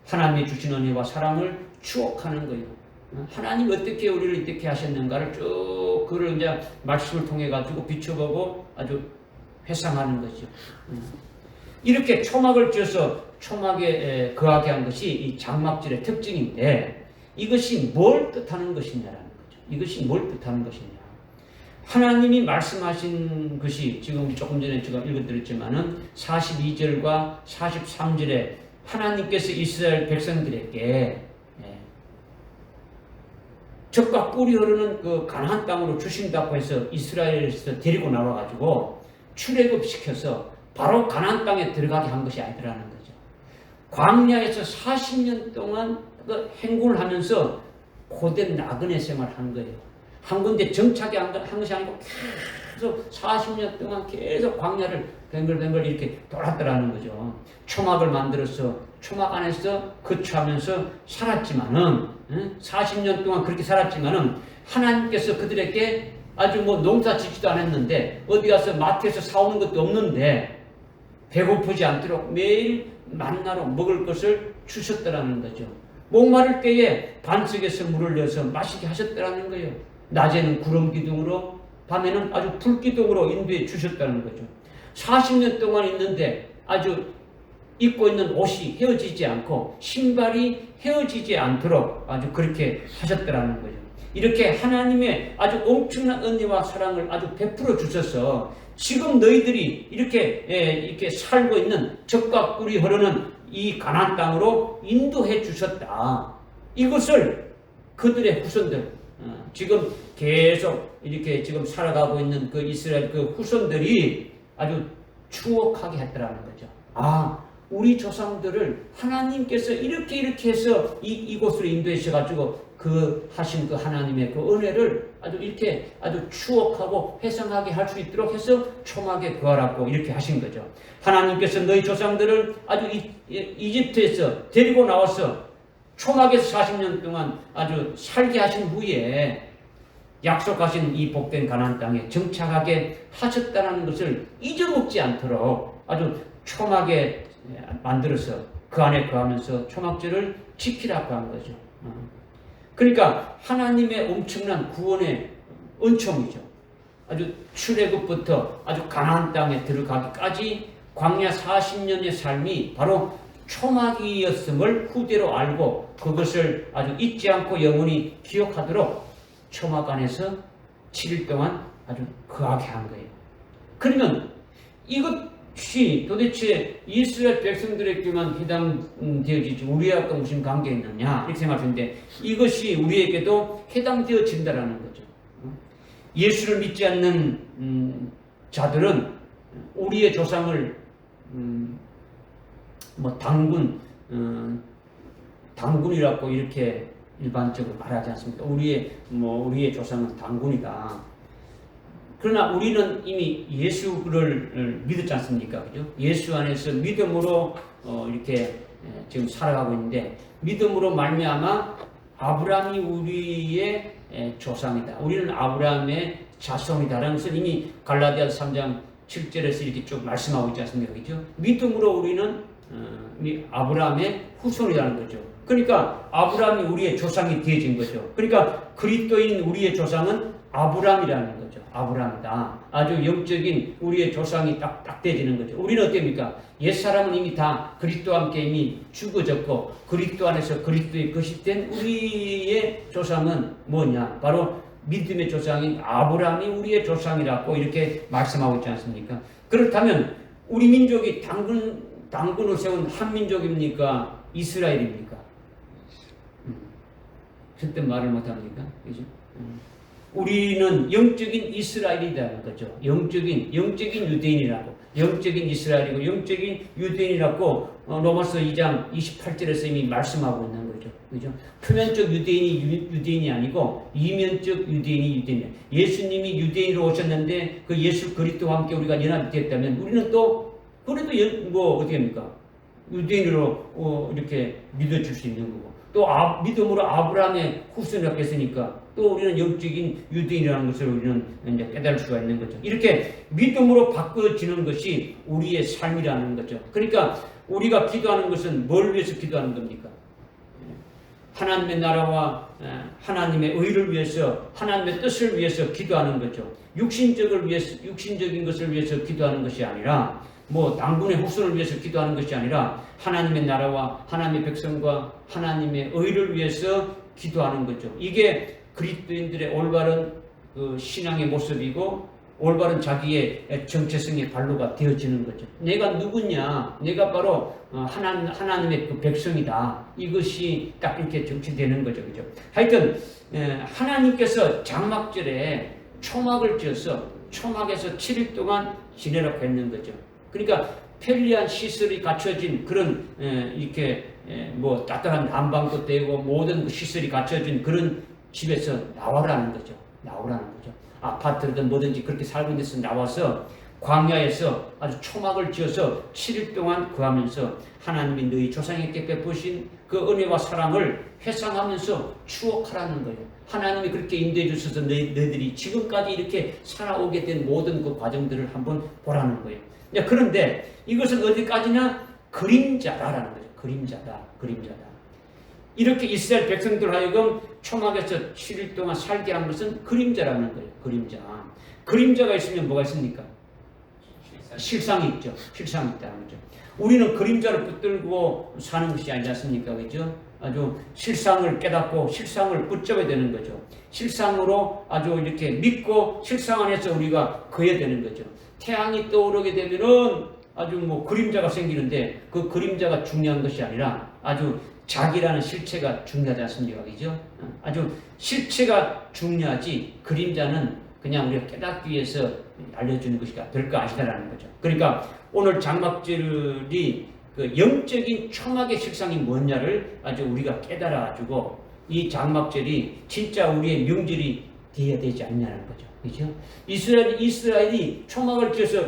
하나님이 주신 은혜와 사랑을 추억하는 거예요. 하나님 어떻게 우리를 이렇게 하셨는가를 쭉 그걸 이제 말씀을 통해 가지고 비춰보고 아주 회상하는 거죠. 이렇게 초막을 지어서 초막에 거하게 한 것이 이 장막절의 특징인데, 이것이 뭘 뜻하는 것이냐라는 거죠. 이것이 뭘 뜻하는 것이냐. 하나님이 말씀하신 것이 지금 조금 전에 제가 읽어드렸지만은 42절과 43절에 하나님께서 이스라엘 백성들에게 젖과 꿀이 흐르는 그 가나안 땅으로 주신다고 해서 이스라엘에서 데리고 나와가지고 출애굽시켜서 바로 가나안 땅에 들어가게 한 것이 아니라는 거죠. 광야에서 40년 동안 그 행군을 하면서 고된 나그네 생활을 한 거예요. 한 군데 정착이 한 것이 아니고 계속 40년 동안 계속 광야를 뱅글뱅글 이렇게 돌았더라는 거죠. 초막을 만들어서 초막 안에서 거주하면서 살았지만은 40년 동안 그렇게 살았지만은 하나님께서 그들에게 아주 농사 짓지도 않았는데 어디 가서 마트에서 사오는 것도 없는데 배고프지 않도록 매일 만나로 먹을 것을 주셨더라는 거죠. 목마를 때에 반석에서 물을 내서 마시게 하셨더라는 거예요. 낮에는 구름 기둥으로 밤에는 아주 불 기둥으로 인도해 주셨다는 거죠. 40년 동안 있는데 아주 입고 있는 옷이 헤어지지 않고 신발이 헤어지지 않도록 아주 그렇게 하셨더라는 거죠. 이렇게 하나님의 아주 엄청난 은혜와 사랑을 아주 베풀어 주셔서 지금 너희들이 이렇게 살고 있는 젖과 꿀이 흐르는 이 가나안 땅으로 인도해 주셨다. 이것을 그들의 후손들, 지금 계속 이렇게 지금 살아가고 있는 그 이스라엘 그 후손들이 아주 추억하게 했더라는 거죠. 우리 조상들을 하나님께서 이렇게 해서 이곳으로 인도해 주셔가지고 하신 그 하나님의 그 은혜를 아주 추억하고 회상하게 할 수 있도록 해서 초막에 거하라고 이렇게 하신 거죠. 하나님께서 너희 조상들을 아주 이집트에서 데리고 나와서 초막에서 40년 동안 아주 살게 하신 후에 약속하신 이 복된 가나안 땅에 정착하게 하셨다는 것을 잊어먹지 않도록 아주 초막에 만들어서 그 안에 거하면서 초막절을 지키라고 한 거죠. 그러니까 하나님의 엄청난 구원의 은총이죠. 아주 출애굽부터 아주 가나안 땅에 들어가기까지 광야 40년의 삶이 바로 초막이었음을 후대로 알고 그것을 아주 잊지 않고 영원히 기억하도록 초막 안에서 7일 동안 아주 거하게 한 거예요. 그러면 이것이 도대체 이스라엘 백성들에게만 해당되어지지 우리하고 무슨 관계 있느냐 이렇게 생각하는데 이것이 우리에게도 해당되어진다라는 거죠. 예수를 믿지 않는 자들은 우리의 조상을 당군이라고 이렇게 일반적으로 말하지 않습니까? 우리의 조상은 당군이다. 그러나 우리는 이미 예수를 믿었지 않습니까? 그죠? 예수 안에서 믿음으로 이렇게 지금 살아가고 있는데 믿음으로 말미암아 아브라함이 우리의 조상이다. 우리는 아브라함의 자손이다라는 것을 이미 갈라디아서 3장 7절에서 이렇게 쭉 말씀하고 있지 않습니까? 그죠? 믿음으로 우리는 아브라함의 후손이라는 거죠. 그러니까 아브라함이 우리의 조상이 되어진 거죠. 그러니까 그리스도인 우리의 조상은 아브라함이라는 거죠. 아브라함이다. 아주 영적인 우리의 조상이 딱 되어지는 거죠. 우리는 어떻습니까? 옛사람은 이미 다 그리스도와 함께 이미 죽어졌고 그리스도 안에서 그리스도에 거듭된 우리의 조상은 뭐냐? 바로 믿음의 조상인 아브라함이 우리의 조상이라고 이렇게 말씀하고 있지 않습니까? 그렇다면 우리 민족이 당군을 세운 한민족입니까? 이스라엘입니까? 그때 말을 못합니까? 그죠? 우리는 영적인 이스라엘이라는 거죠. 영적인 유대인이라고. 영적인 이스라엘이고 영적인 유대인이라고 로마서 2장 28절에서 이미 말씀하고 있는 거죠. 그죠? 표면적 유대인이 아니고 이면적 유대인이야. 예수님이 유대인으로 오셨는데 그 예수 그리스도와 함께 우리가 연합이 됐다면 우리는 또 그래도 어떻게 합니까? 유대인으로 이렇게 믿어줄 수 있는 거고 또 믿음으로 아브라함의 후손이라고 했으니까 또 우리는 영적인 유대인이라는 것을 우리는 이제 깨달을 수가 있는 거죠. 이렇게 믿음으로 바꿔지는 것이 우리의 삶이라는 거죠. 그러니까 우리가 기도하는 것은 뭘 위해서 기도하는 겁니까? 하나님의 나라와 하나님의 의를 위해서 하나님의 뜻을 위해서 기도하는 거죠. 육신적인 것을 위해서 기도하는 것이 아니라 당군의 후손을 위해서 기도하는 것이 아니라 하나님의 나라와 하나님의 백성과 하나님의 의를 위해서 기도하는 거죠. 이게 그리스도인들의 올바른 신앙의 모습이고 올바른 자기의 정체성의 발로가 되어지는 거죠. 내가 누구냐? 내가 바로 하나님의 그 백성이다. 이것이 딱 이렇게 정치되는 거죠. 그죠? 하여튼 하나님께서 장막절에 초막을 지어서 초막에서 7일 동안 지내라고 했는 거죠. 그러니까 편리한 시설이 갖춰진 그런 따뜻한 난방도 되고 모든 그 시설이 갖춰진 그런 집에서 나오라는 거죠. 아파트든 뭐든지 그렇게 살고 있는 데서 나와서 광야에서 아주 초막을 지어서 7일 동안 거하면서 하나님이 너희 조상에게 베푸신 그 은혜와 사랑을 회상하면서 추억하라는 거예요. 하나님이 그렇게 인도해 주셔서 너희들이 지금까지 이렇게 살아오게 된 모든 그 과정들을 한번 보라는 거예요. 그런데 이것은 어디까지나 그림자다라는 거죠. 그림자다. 이렇게 이스라엘 백성들 하여금 초막에서 7일 동안 살게 한 것은 그림자라는 거예요. 그림자가 있으면 뭐가 있습니까? 실상이 있죠. 실상이 있다는 거죠. 우리는 그림자를 붙들고 사는 것이 아니지 않습니까? 그죠? 아주 실상을 깨닫고 실상을 붙잡아야 되는 거죠. 실상으로 아주 이렇게 믿고 실상 안에서 우리가 거해야 되는 거죠. 태양이 떠오르게 되면은 아주 뭐 그림자가 생기는데 그 그림자가 중요한 것이 아니라 아주 자기라는 실체가 중요하지 않습니까? 그죠? 아주 실체가 중요하지 그림자는 그냥 우리가 깨닫기 위해서 알려주는 것이 별거 아니다라는 거죠. 그러니까 오늘 장막절이 그 영적인 초막의 실상이 뭐냐를 아주 우리가 깨달아가지고 이 장막절이 진짜 우리의 명절이 되어야 되지 않냐는 거죠. 그렇죠? 이스라엘이 초막을 지어서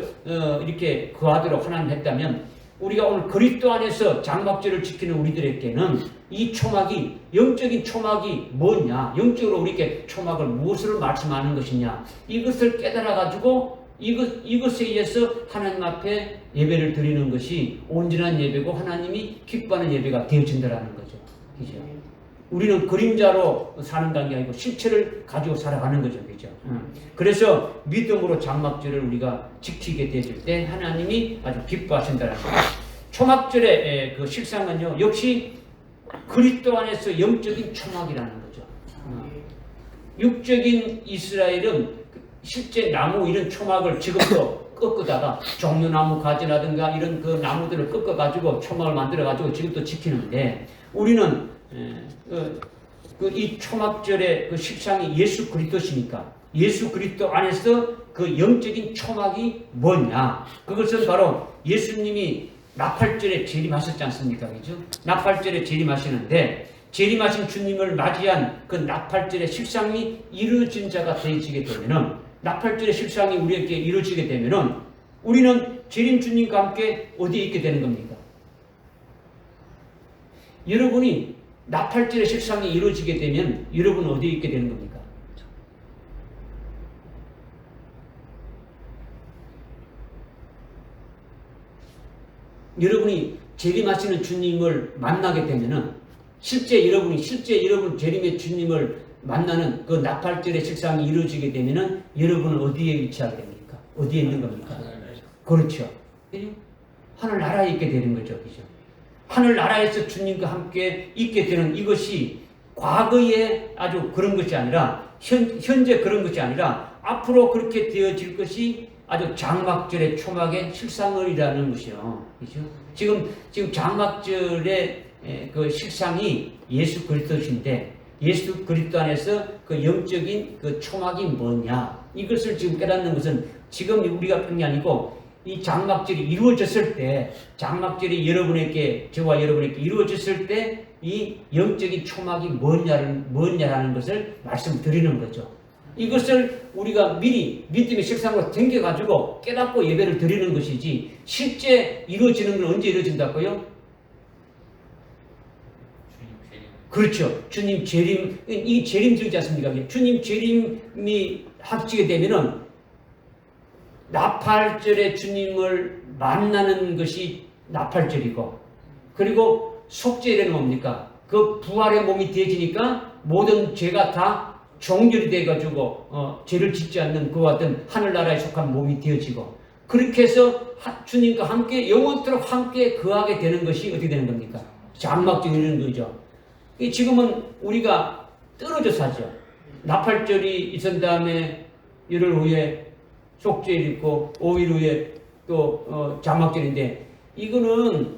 이렇게 거하도록 하나님 했다면 우리가 오늘 그리스도 안에서 장막절을 지키는 우리들에게는 이 초막이 영적인 초막이 뭐냐, 영적으로 우리에게 초막을 무엇을 말씀하는 것이냐 이것을 깨달아가지고 이것에 의해서 하나님 앞에 예배를 드리는 것이 온전한 예배고 하나님이 기뻐하는 예배가 되어진다라는 거죠. 그죠? 우리는 그림자로 사는 관계 아니고 실체를 가지고 살아가는 거죠. 그죠? 그래서 믿음으로 장막절을 우리가 지키게 되어질 때 하나님이 아주 기뻐하신다는 거죠. 초막절의 그 실상은요, 역시 그리스도 안에서 영적인 초막이라는 거죠. 육적인 이스라엘은 실제 나무 이런 초막을 지금도 꺾다가 종려나무 가지라든가 이런 그 나무들을 꺾어가지고 초막을 만들어가지고 지금도 지키는데 우리는 이 초막절의 그 실상이 예수 그리스도시니까 예수 그리스도 안에서 그 영적인 초막이 뭐냐? 그것은 바로 예수님이 나팔절에 재림하셨지 않습니까? 그죠? 나팔절에 재림하시는데 재림하신 주님을 맞이한 그 나팔절의 실상이 이루어진 자가 되어지게 되면은 나팔절의 실상이 우리에게 이루어지게 되면은 우리는 재림 주님과 함께 어디에 있게 되는 겁니까? 여러분이 나팔절의 실상이 이루어지게 되면 여러분은 어디에 있게 되는 겁니까? 여러분이 재림하시는 주님을 만나게 되면은 실제 여러분 재림의 주님을 만나는 그 나팔절의 실상이 이루어지게 되면은 여러분은 어디에 위치하게 됩니까? 어디에 있는 겁니까? 그렇죠. 하늘나라에 있게 되는 거죠. 그죠? 하늘나라에서 주님과 함께 있게 되는 이것이 과거에 아주 그런 것이 아니라 현재 그런 것이 아니라 앞으로 그렇게 되어질 것이 아주 장막절의 초막의 실상이라는 것이요. 그죠? 지금 장막절의 그 실상이 예수 그리스도신데 예수 그리스도 안에서 그 영적인 그 초막이 뭐냐 이것을 지금 깨닫는 것은 지금 우리가 한 게 아니고 이 장막절이 이루어졌을 때 장막절이 저와 여러분에게 이루어졌을 때 이 영적인 초막이 뭐냐라는 것을 말씀드리는 거죠. 이것을 우리가 미리 믿음의 실상으로 댕겨가지고 깨닫고 예배를 드리는 것이지 실제 이루어지는 건 언제 이루어진다고요? 그렇죠. 주님 재림, 이 재림 들지 않습니까? 주님 재림이 합치게 되면은 나팔절에 주님을 만나는 것이 나팔절이고, 그리고 속죄일에는 뭡니까? 그 부활의 몸이 되어지니까 모든 죄가 다 종결이 돼가지고 죄를 짓지 않는 그와 같은 하늘나라에 속한 몸이 되어지고, 그렇게 해서 주님과 함께 영원토록 함께 거하게 되는 것이 어떻게 되는 겁니까? 장막절이라는 거죠. 지금은 우리가 떨어져서 하죠. 나팔절이 있은 다음에 열흘 후에 속죄일 있고 5일 후에 또 장막절인데 이거는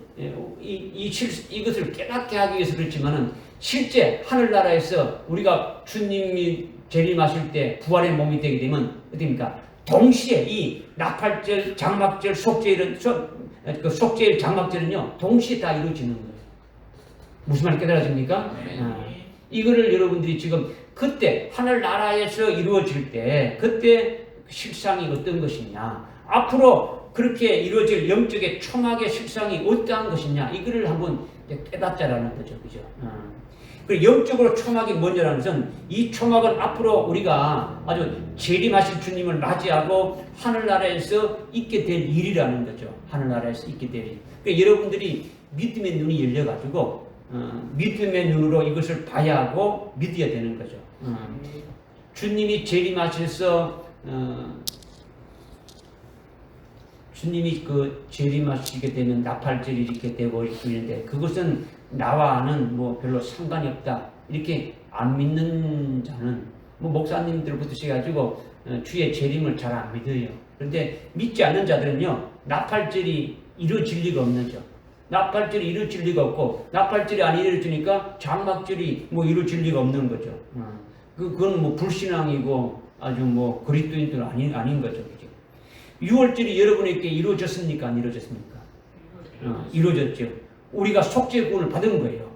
이것을 깨닫게 하기 위해서 그렇지만은 실제 하늘나라에서 우리가 주님이 재림하실 때 부활의 몸이 되게 되면 어떻습니까? 동시에 이 나팔절, 장막절, 속죄일은 그 속죄일, 장막절은요 동시에 다 이루어지는 거예요. 무슨 말 깨달아집니까? 이거를 여러분들이 지금 그때 하늘나라에서 이루어질 때 그때 실상이 어떤 것이냐, 앞으로 그렇게 이루어질 영적의 초막의 실상이 어떠한 것이냐, 이거를 한번 깨닫자라는 거죠. 그죠? 그리고 영적으로 초막이 뭐냐라는 것은 이 초막은 앞으로 우리가 아주 재림하실 주님을 맞이하고 하늘나라에서 있게 될 일이라는 거죠. 하늘나라에서 있게 될 일. 그러니까 여러분들이 믿음의 눈이 열려가지고 믿음의 눈으로 이것을 봐야 하고 믿어야 되는 거죠. 주님이 재림하셔서 주님이 그 재림하시게 되면 나팔절이 이렇게 되고 있는데 그것은 나와는 뭐 별로 상관이 없다. 이렇게 안 믿는 자는 뭐 목사님들부터 시작해가지고 주의 재림을 잘 안 믿어요. 그런데 믿지 않는 자들은요, 나팔절이 이루어질 리가 없는 죠. 나팔절이 이루어질 리가 없고, 나팔절이 안 이루어지니까 장막절이 뭐 이루어질 리가 없는 거죠. 그건 뭐 불신앙이고 아주 뭐 그리스도인들 아닌 거죠. 그죠? 6월절이 여러분에게 이루어졌습니까? 안 이루어졌습니까? 이루어졌죠. 우리가 속죄구원을 받은 거예요.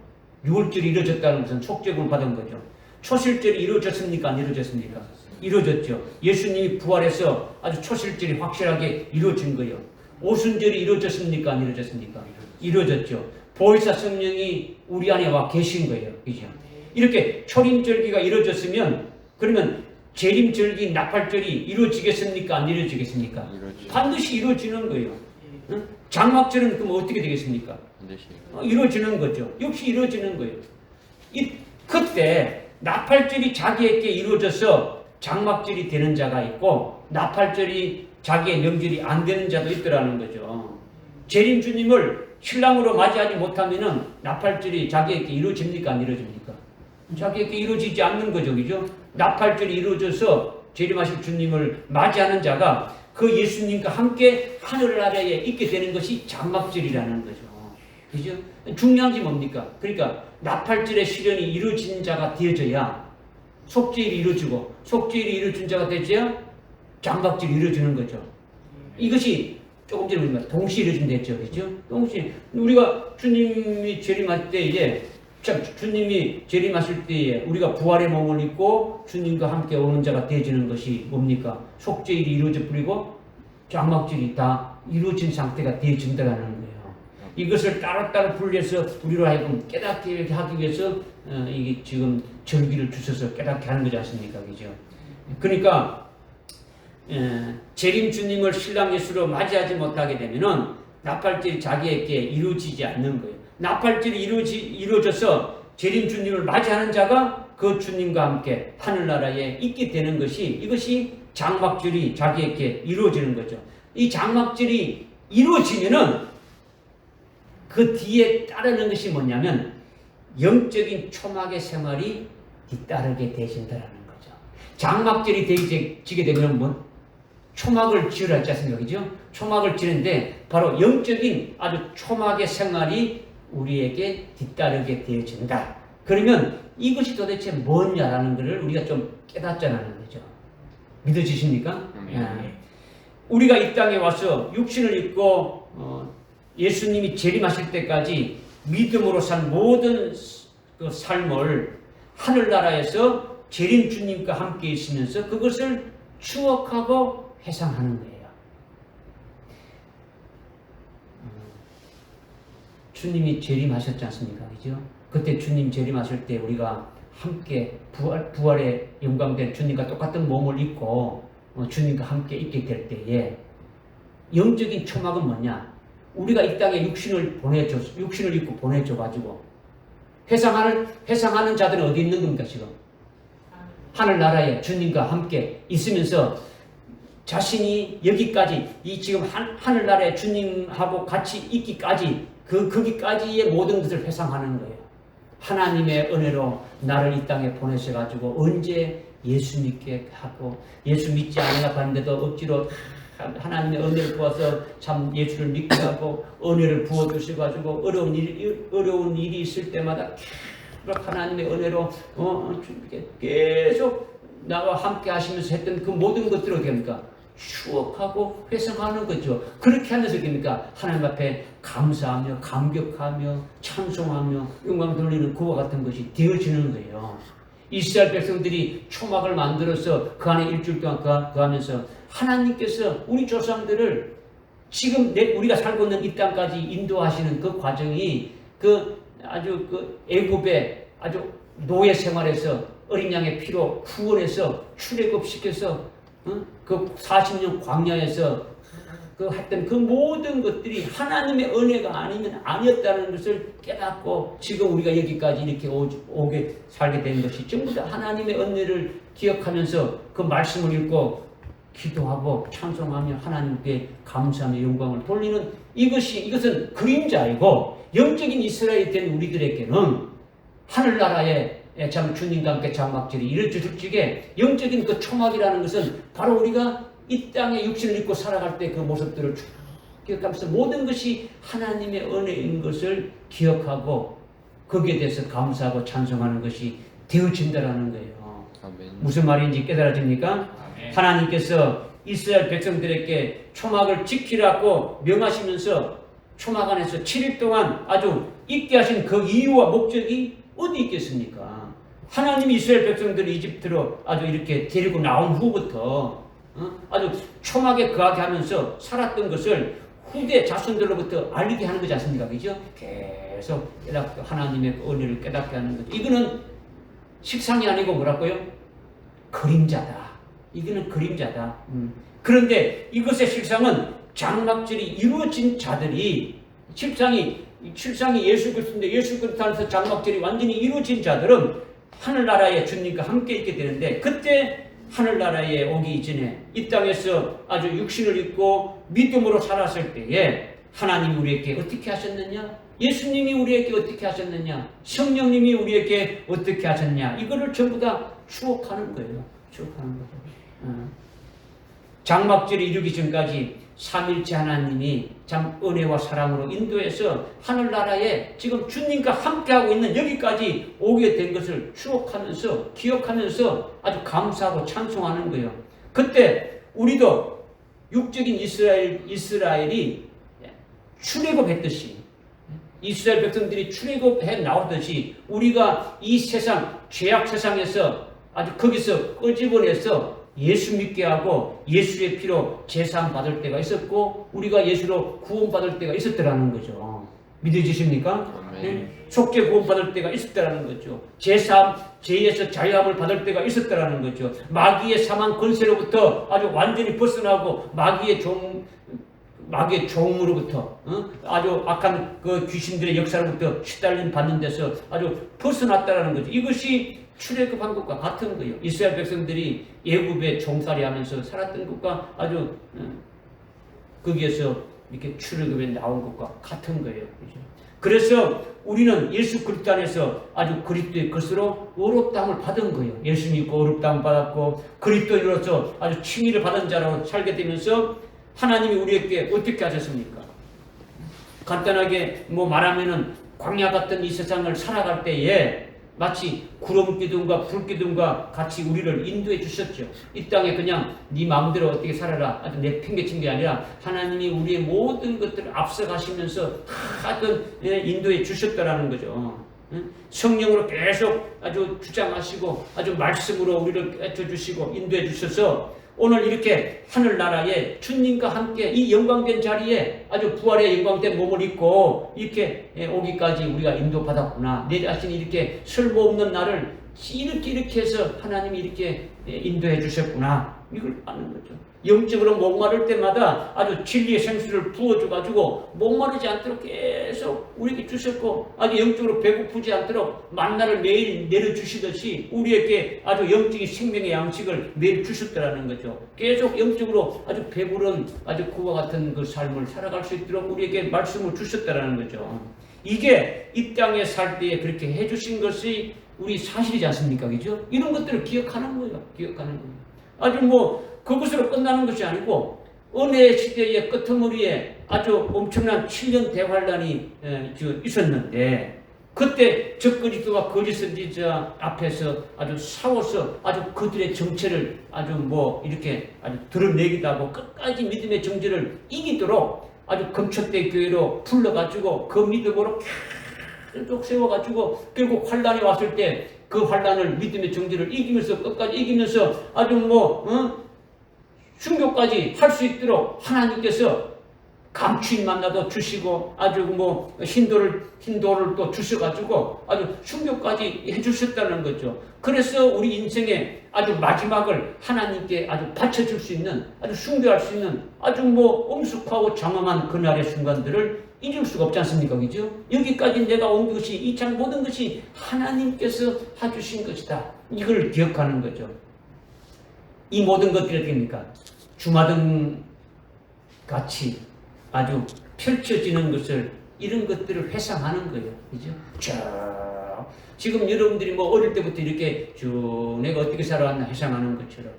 6월절이 이루어졌다는 것은 속죄구원을 받은 거죠. 초실절이 이루어졌습니까? 안 이루어졌습니까? 이루어졌죠. 예수님이 부활해서 아주 초실절이 확실하게 이루어진 거예요. 오순절이 이루어졌습니까? 안 이루어졌습니까? 이루어졌죠. 보혜사 성령이 우리 안에 와 계신 거예요. 그죠? 이렇게 초림절기가 이루어졌으면 그러면 재림절기, 나팔절이 이루어지겠습니까? 안 이루어지겠습니까? 반드시 이루어지는 거예요. 응? 장막절은 그럼 어떻게 되겠습니까? 이루어지는 거죠. 역시 이루어지는 거예요. 그때 나팔절이 자기에게 이루어져서 장막절이 되는 자가 있고 나팔절이 자기의 명절이 안 되는 자도 있더라는 거죠. 재림 주님을 신랑으로 맞이하지 못하면은 나팔절이 자기에게 이루어집니까? 안 이루어집니까? 자기에게 이루어지지 않는 거죠. 그죠? 나팔절이 이루어져서 재림하실 주님을 맞이하는 자가 그 예수님과 함께 하늘나라에 있게 되는 것이 장막절이라는 거죠. 그죠? 중요한 게 뭡니까? 그러니까 나팔절의 실현이 이루어진 자가 되어져야 속죄일이 이루어지고 속죄일이 이루어진 자가 되어야 장막절이 이루어지는 거죠. 이것이 조금 전에 우리가 동시에 이루어진댔죠. 그죠? 동시에. 우리가 주님이 재림할 때에 주님이 재림하실 때에 우리가 부활의 몸을 입고 주님과 함께 오는 자가 되어지는 것이 뭡니까? 속죄일이 이루어져 버리고 장막절이 다 이루어진 상태가 되어진다는 거예요. 이것을 따로따로 분리해서 우리로 하여금 깨닫게 하기 위해서 이게 지금 절기를 주셔서 깨닫게 하는 거지 않습니까? 그죠? 그러니까 재림 주님을 신랑 예수로 맞이하지 못하게 되면은 나팔절이 자기에게 이루어지지 않는 거예요. 나팔절이 이루어져서 재림 주님을 맞이하는 자가 그 주님과 함께 하늘나라에 있게 되는 것이 이것이 장막절이 자기에게 이루어지는 거죠. 이 장막절이 이루어지면은 그 뒤에 따르는 것이 뭐냐면 영적인 초막의 생활이 뒤따르게 되신다라는 거죠. 장막절이 되게 되면 뭐 초막을 지으라 했지 않습니까? 그죠? 초막을 지는데 바로 영적인 아주 초막의 생활이 우리에게 뒤따르게 되어진다. 그러면 이것이 도대체 뭐냐라는 것을 우리가 좀 깨닫자는 거죠. 믿어지십니까? 우리가 이 땅에 와서 육신을 입고 예수님이 재림하실 때까지 믿음으로 산 모든 그 삶을 하늘나라에서 재림 주님과 함께 있으면서 그것을 추억하고 회상하는 거예요. 주님이 재림하셨지 않습니까? 그죠? 그때 주님 재림하실 때 우리가 함께 부활의 영광된 주님과 똑같은 몸을 입고 주님과 함께 있게 될 때에 영적인 초막은 뭐냐? 우리가 이 땅에 육신을 입고 보내줘가지고 회상하는 자들은 어디 있는 겁니까, 지금? 하늘나라에 주님과 함께 있으면서 자신이 여기까지, 이 지금 하늘나라에 주님하고 같이 있기까지, 거기까지의 모든 것을 회상하는 거예요. 하나님의 은혜로 나를 이 땅에 보내셔가지고 언제 예수 믿게 하고, 예수 믿지 않으려고 하는데도 억지로 하나님의 은혜를 부어서 참 예수를 믿게 하고 은혜를 부어주셔가지고 어려운 일이 있을 때마다 하나님의 은혜로 계속 나와 함께 하시면서 했던 그 모든 것들을 어떻게 합니까? 추억하고 회상하는 거죠. 그렇게 하면서 됩니까? 하나님 앞에 감사하며 감격하며 찬송하며 영광 돌리는 그와 같은 것이 되어지는 거예요. 이스라엘 백성들이 초막을 만들어서 그 안에 일주일 동안 거하면서 하나님께서 우리 조상들을 지금 우리가 살고 있는 이 땅까지 인도하시는 그 과정이 아주 애굽의 아주 노예 생활에서 어린 양의 피로 구원해서 출애굽시켜서 그 40년 광야에서 했던 그 모든 것들이 하나님의 은혜가 아니면 아니었다는 것을 깨닫고 지금 우리가 여기까지 이렇게 살게 된 것이 전부 다 하나님의 은혜를 기억하면서 그 말씀을 읽고 기도하고 찬송하며 하나님께 감사하며 영광을 돌리는 이것은 그림자이고, 영적인 이스라엘이 된 우리들에게는 하늘나라에 참 주님과 함께 장막절이 이루어질 적에 영적인 그 초막이라는 것은 바로 우리가 이 땅에 육신을 입고 살아갈 때 그 모습들을 쭉 기억하면서 모든 것이 하나님의 은혜인 것을 기억하고 거기에 대해서 감사하고 찬송하는 것이 되어진다라는 거예요.
아멘.
무슨 말인지 깨달아집니까?
아멘.
하나님께서 이스라엘 백성들에게 초막을 지키라고 명하시면서 초막 안에서 7일 동안 아주 있게 하신 그 이유와 목적이 어디 있겠습니까? 하나님이 이스라엘 백성들을 이집트로 아주 이렇게 데리고 나온 후부터 아주 초막에 거하게 하면서 살았던 것을 후대 자손들로부터 알리게 하는 거지 않습니까? 그죠? 계속 하나님의 은혜를 깨닫게 하는 거죠. 이거는 식상이 아니고 뭐라고요? 그림자다. 이거는 그림자다. 그런데 이것의 실상은 장막절이 이루어진 자들이, 실상이 예수 그리스도인데 예수 그리스도 안에서 장막절이 완전히 이루어진 자들은 하늘나라의 주님과 함께 있게 되는데, 그때 하늘나라에 오기 이전에 이 땅에서 아주 육신을 입고 믿음으로 살았을 때에 하나님이 우리에게 어떻게 하셨느냐? 예수님이 우리에게 어떻게 하셨느냐? 성령님이 우리에게 어떻게 하셨냐? 이거를 전부 다 추억하는 거예요. 추억하는 거죠. 장막절이 이루기 전까지 삼일째 하나님이 참 은혜와 사랑으로 인도해서 하늘나라에 지금 주님과 함께하고 있는 여기까지 오게 된 것을 추억하면서 기억하면서 아주 감사하고 찬송하는 거예요. 그때 우리도 육적인 이스라엘이 출애굽했듯이, 이스라엘 백성들이 출애굽해 나오듯이 우리가 이 세상, 죄악 세상에서 아주 거기서 끄집어내서 예수 믿게 하고 예수의 피로 제사함 받을 때가 있었고, 우리가 예수로 구원받을 때가 있었더라는 거죠. 믿어지십니까? 네? 속죄 구원받을 때가 있었더라는 거죠. 제사함, 죄에서 자유함을 받을 때가 있었더라는 거죠. 마귀의 사망 권세로부터 아주 완전히 벗어나고 마귀의 종으로부터 아주 악한 그 귀신들의 역사로부터 시달림 받는 데서 아주 벗어났다라는 거죠. 이것이 출애굽한 것과 같은 거예요. 이스라엘 백성들이 애굽에 종살이 하면서 살았던 것과 아주 거기에서 이렇게 출애굽에 나온 것과 같은 거예요. 그래서 우리는 예수 그리스도 안에서 아주 그리스도의 것으로 의롭다함을 받은 거예요. 예수 믿고 의롭다함을 받았고 그리스도인으로서 아주 칭의를 받은 자로 살게 되면서 하나님이 우리에게 어떻게 하셨습니까? 간단하게 말하면은 광야 같은 이 세상을 살아갈 때에 마치 구름 기둥과 불 기둥과 같이 우리를 인도해 주셨죠. 이 땅에 그냥 네 마음대로 어떻게 살아라, 아주 내팽개친 게 아니라 하나님이 우리의 모든 것들을 앞서가시면서 하든 인도해 주셨다라는 거죠. 성령으로 계속 아주 주장하시고 아주 말씀으로 우리를 깨쳐주시고 인도해 주셔서 오늘 이렇게 하늘나라에 주님과 함께 이 영광된 자리에 아주 부활의 영광된 몸을 입고 이렇게 오기까지 우리가 인도받았구나. 내 자신이 이렇게 쓸모없는 나를 이렇게 해서 하나님이 이렇게 인도해 주셨구나. 이걸 아는 거죠. 영적으로 목마를 때마다 아주 진리의 생수를 부어줘가지고 목마르지 않도록 계속 우리에게 주셨고, 아주 영적으로 배고프지 않도록 만나를 매일 내려주시듯이 우리에게 아주 영적인 생명의 양식을 매일 주셨다라는 거죠. 계속 영적으로 아주 배부른 아주 그와 같은 그 삶을 살아갈 수 있도록 우리에게 말씀을 주셨다라는 거죠. 이게 이 땅에 살 때에 그렇게 해주신 것이 우리 사실이지 않습니까? 그죠? 이런 것들을 기억하는 거예요. 기억하는 거예요. 아주 그것으로 끝나는 것이 아니고 은혜의 시대의 끄트머리에 아주 엄청난 7년 대환란이 있었는데, 그때 적그리스도와 거짓 선지자 앞에서 아주 싸워서 아주 그들의 정체를 아주 이렇게 아주 드러내기도 하고 끝까지 믿음의 정체를 이기도록 아주 금천대 교회로 불러가지고 그 믿음으로 계속 세워가지고 결국 환란이 왔을 때 그 환란을 믿음의 정체를 이기면서 끝까지 이기면서 아주 순교까지 할 수 있도록 하나님께서 감추인 만나도 주시고 아주 hin도를 또 주셔가지고 아주 순교까지 해주셨다는 거죠. 그래서 우리 인생의 아주 마지막을 하나님께 아주 바쳐줄 수 있는, 아주 순교할 수 있는 아주 엄숙하고 장엄한 그날의 순간들을 잊을 수가 없지 않습니까? 그죠? 여기까지 내가 온 것이, 이 참 모든 것이 하나님께서 해주신 것이다. 이걸 기억하는 거죠. 이 모든 것들이 어떻게 됩니까? 주마등 같이 아주 펼쳐지는 것을, 이런 것들을 회상하는 거예요. 그죠? 쫙. 지금 여러분들이 뭐 어릴 때부터 이렇게 쭉 내가 어떻게 살아왔나 회상하는 것처럼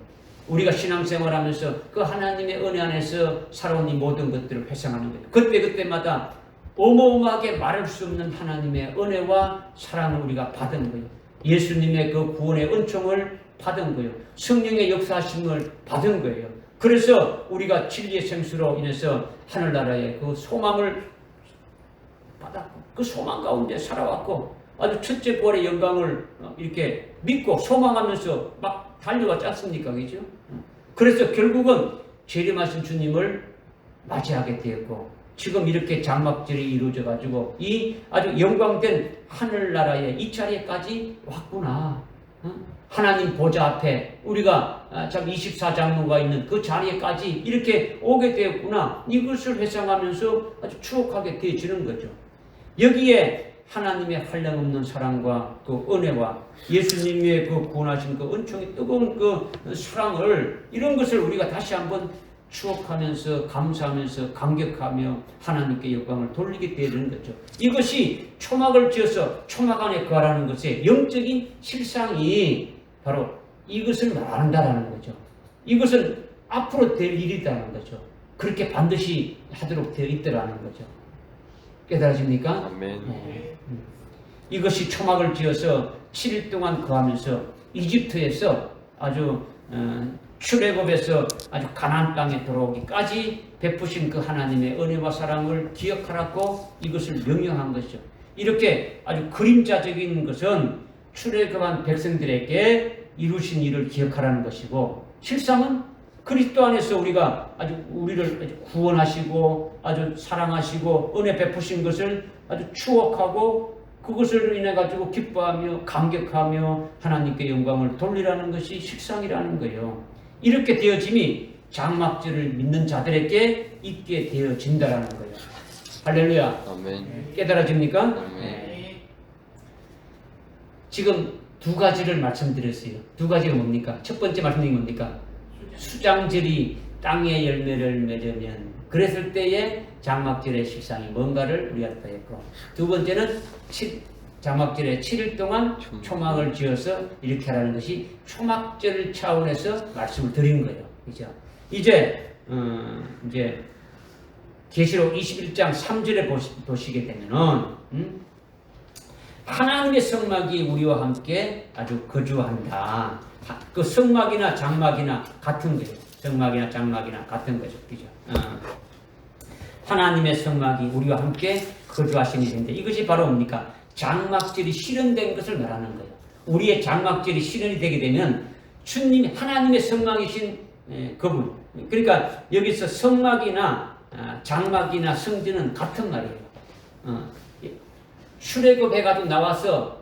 우리가 신앙생활 하면서 그 하나님의 은혜 안에서 살아온 이 모든 것들을 회상하는 거예요. 그때마다 어마어마하게 말할 수 없는 하나님의 은혜와 사랑을 우리가 받은 거예요. 예수님의 그 구원의 은총을 받은 거예요. 성령의 역사하심을 받은 거예요. 그래서 우리가 진리의 생수로 인해서 하늘나라의 그 소망을 받았고, 그 소망 가운데 살아왔고, 아주 첫째 부활의 영광을 이렇게 믿고 소망하면서 막 달려왔지 않습니까? 그죠? 그래서 결국은 재림하신 주님을 맞이하게 되었고, 지금 이렇게 장막절이 이루어져 가지고 이 아주 영광된 하늘나라의 이 자리에까지 왔구나. 하나님 보좌 앞에 우리가 참 24장로가 있는 그 자리에까지 이렇게 오게 되었구나. 이것을 회상하면서 아주 추억하게 되어지는 거죠. 여기에 하나님의 한량없는 사랑과 그 은혜와 예수님의 그 구원하신 그 은총의 뜨거운 그 사랑을, 이런 것을 우리가 다시 한번 추억하면서 감사하면서 감격하며 하나님께 영광을 돌리게 되는 거죠. 이것이 초막을 지어서 초막 안에 거하라는 것의 영적인 실상이 바로 이것을 말한다라는 거죠. 이것은 앞으로 될 일이라는 거죠. 그렇게 반드시 하도록 되어 있더라는 거죠. 깨달으십니까?
아멘.
네. 이것이 초막을 지어서 7일 동안 거하면서 이집트에서 아주 출애굽에서 아주 가나안 땅에 들어오기까지 베푸신 그 하나님의 은혜와 사랑을 기억하라고 이것을 명령한 것이죠. 이렇게 아주 그림자적인 것은 출애굽한 백성들에게 이루신 일을 기억하라는 것이고, 실상은 그리스도 안에서 우리가 아주 우리를 구원하시고 아주 사랑하시고 은혜 베푸신 것을 아주 추억하고 그것을 인해 가지고 기뻐하며 감격하며 하나님께 영광을 돌리라는 것이 실상이라는 거예요. 이렇게 되어짐이 장막절을 믿는 자들에게 있게 되어진다라는 거예요. 할렐루야.
아멘.
깨달아집니까?
아멘.
지금 두 가지를 말씀드렸어요. 두 가지가 뭡니까? 첫 번째 말씀드린 뭡니까? 수장절이 땅에 열매를 맺으면 그랬을 때에 장막절의 실상이 뭔가를 우리가 또 했고, 두 번째는 장막절에 7일 동안 초막을 지어서 이렇게 하라는 것이 초막절 차원에서 말씀을 드린 거예요. 그죠? 이제 계시록 21장 3절에 보시게 되면은 하나님의 성막이 우리와 함께 아주 거주한다. 그 성막이나 장막이나 같은 거예요. 성막이나 장막이나 같은 거죠. 그죠? 하나님의 성막이 우리와 함께 거주하시는 일인데, 이것이 바로 뭡니까? 장막절이 실현된 것을 말하는 거예요. 우리의 장막절이 실현이 되게 되면 주님, 하나님의 성막이신 그분, 그러니까 여기서 성막이나 장막이나 성전은 같은 말이에요. 출애굽 해가지고 나와서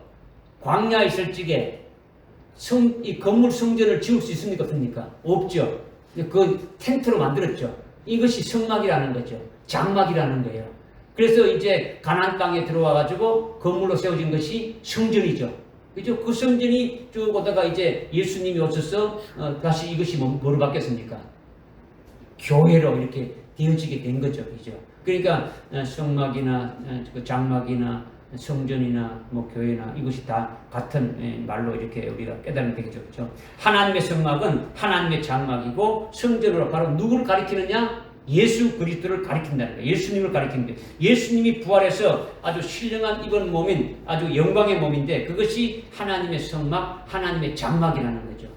광야에 있을 적에 이 건물 성전을 지을 수 있습니까? 없습니까? 없죠. 그 텐트로 만들었죠. 이것이 성막이라는 거죠. 장막이라는 거예요. 그래서 이제 가나안 땅에 들어와 가지고 건물로 세워진 것이 성전이죠. 그죠? 그 성전이 쭉 오다가 이제 예수님이 오셔서 다시 이것이 뭐로 바뀌었습니까? 교회로 이렇게 되어지게 된 거죠. 그죠? 그러니까 성막이나 장막이나 성전이나 뭐 교회나 이것이 다 같은 말로 이렇게 우리가 깨달으면 되겠죠. 그렇죠? 하나님의 성막은 하나님의 장막이고, 성전으로 바로 누구를 가리키느냐? 예수 그리스도를 가리킨다는 거예요. 예수님을 가리키는 거예요. 예수님이 부활해서 아주 신령한 입은 몸인 아주 영광의 몸인데, 그것이 하나님의 성막, 하나님의 장막이라는 거죠.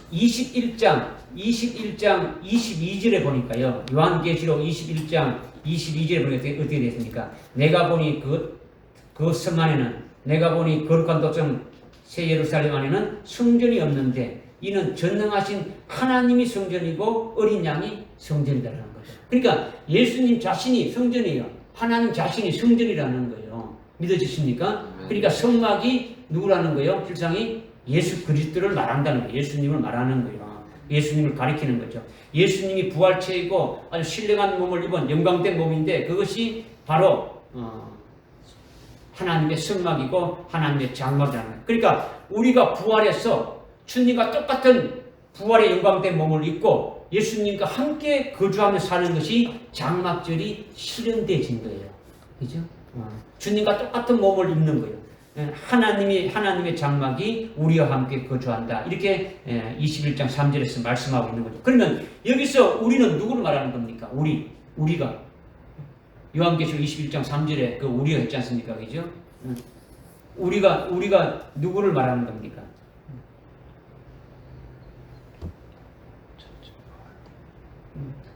21장 22절에 보니까요. 요한계시록 21장 22절에 보니까 어떻게 되었습니까? 내가 보니 그 성 안에는, 내가 보니 거룩한 도성 새 예루살렘 안에는 성전이 없는데 이는 전능하신 하나님이 성전이고 어린 양이 성전이라는 거죠. 그러니까 예수님 자신이 성전이에요. 하나님 자신이 성전이라는 거예요. 믿어지십니까? 그러니까 성막이 누구라는 거예요? 실상이 예수 그리스도를 말한다는 거예요. 예수님을 말하는 거예요. 예수님을 가리키는 거죠. 예수님이 부활체이고 아주 신령한 몸을 입은 영광된 몸인데, 그것이 바로 하나님의 성막이고 하나님의 장막이라는 거예요. 그러니까 우리가 부활해서 주님과 똑같은 부활의 영광된 몸을 입고 예수님과 함께 거주하며 사는 것이 장막절이 실현되어진 거예요. 그죠? 주님과 똑같은 몸을 입는 거예요. 하나님의 장막이 우리와 함께 거주한다. 이렇게 21장 3절에서 말씀하고 있는 거죠. 그러면 여기서 우리는 누구를 말하는 겁니까? 우리가. 요한계시록 21장 3절에 그 우리가 있지 않습니까? 그죠? 우리가 누구를 말하는 겁니까?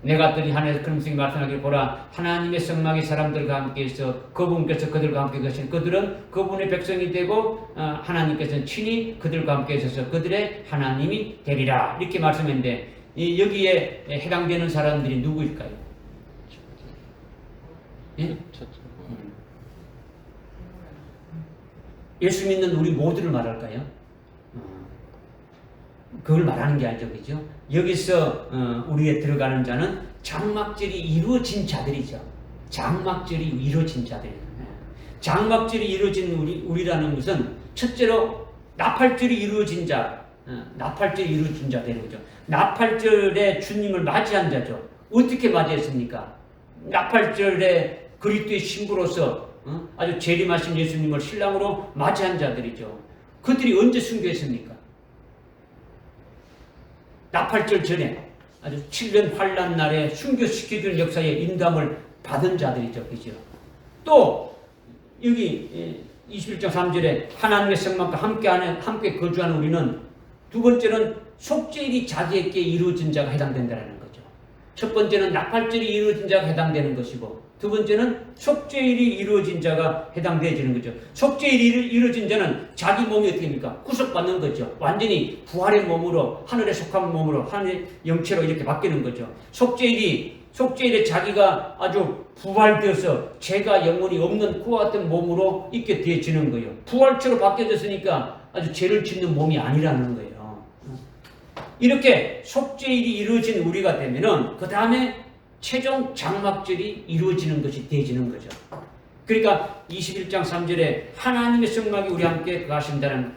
내가 들이 하늘에서 그런 것이 말씀하기를 보라 하나님의 성막의 사람들과 함께해서 그분께서 그들과 함께 계신 그들은 그분의 백성이 되고 하나님께서는 친히 그들과 함께 하셔서 그들의 하나님이 되리라 이렇게 말씀했는데 여기에 해당되는 사람들이 누구일까요? 예? 예수 믿는 우리 모두를 말할까요? 그걸 말하는 게 아니죠. 그죠? 여기서 우리에 들어가는 자는 장막절이 이루어진 자들이죠. 장막절이 이루어진 자들. 장막절이 이루어진 우리라는 것은 첫째로 나팔절이 이루어진 자, 나팔절이 이루어진 자들인 거죠. 나팔절에 주님을 맞이한 자죠. 어떻게 맞이했습니까? 나팔절에 그리스도의 신부로서 아주 재림하신 예수님을 신랑으로 맞이한 자들이죠. 그들이 언제 순교했습니까? 나팔절 전에 아주 7년 환란 날에 순교시켜주는 역사의 인도함을 받은 자들이죠. 그죠? 또 여기 21장 3절에 하나님의 성막과 함께 거주하는 우리는 두 번째는 속죄일이 자기에게 이루어진 자가 해당된다는 거죠. 첫 번째는 나팔절이 이루어진 자가 해당되는 것이고 두 번째는 속죄일이 이루어진 자가 해당되어지는 거죠. 속죄일이 이루어진 자는 자기 몸이 어떻게 됩니까? 구속받는 거죠. 완전히 부활의 몸으로 하늘에 속한 몸으로 하늘의 영체로 이렇게 바뀌는 거죠. 속죄일에 자기가 아주 부활되어서 죄가 영원히 없는 그와 같은 몸으로 있게 되어지는 거예요. 부활체로 바뀌어졌으니까 아주 죄를 짓는 몸이 아니라는 거예요. 이렇게 속죄일이 이루어진 우리가 되면은 그 다음에 최종 장막절이 이루어지는 것이 되어지는 거죠. 그러니까 21장 3절에 하나님의 성막이 우리와 함께 거하신다는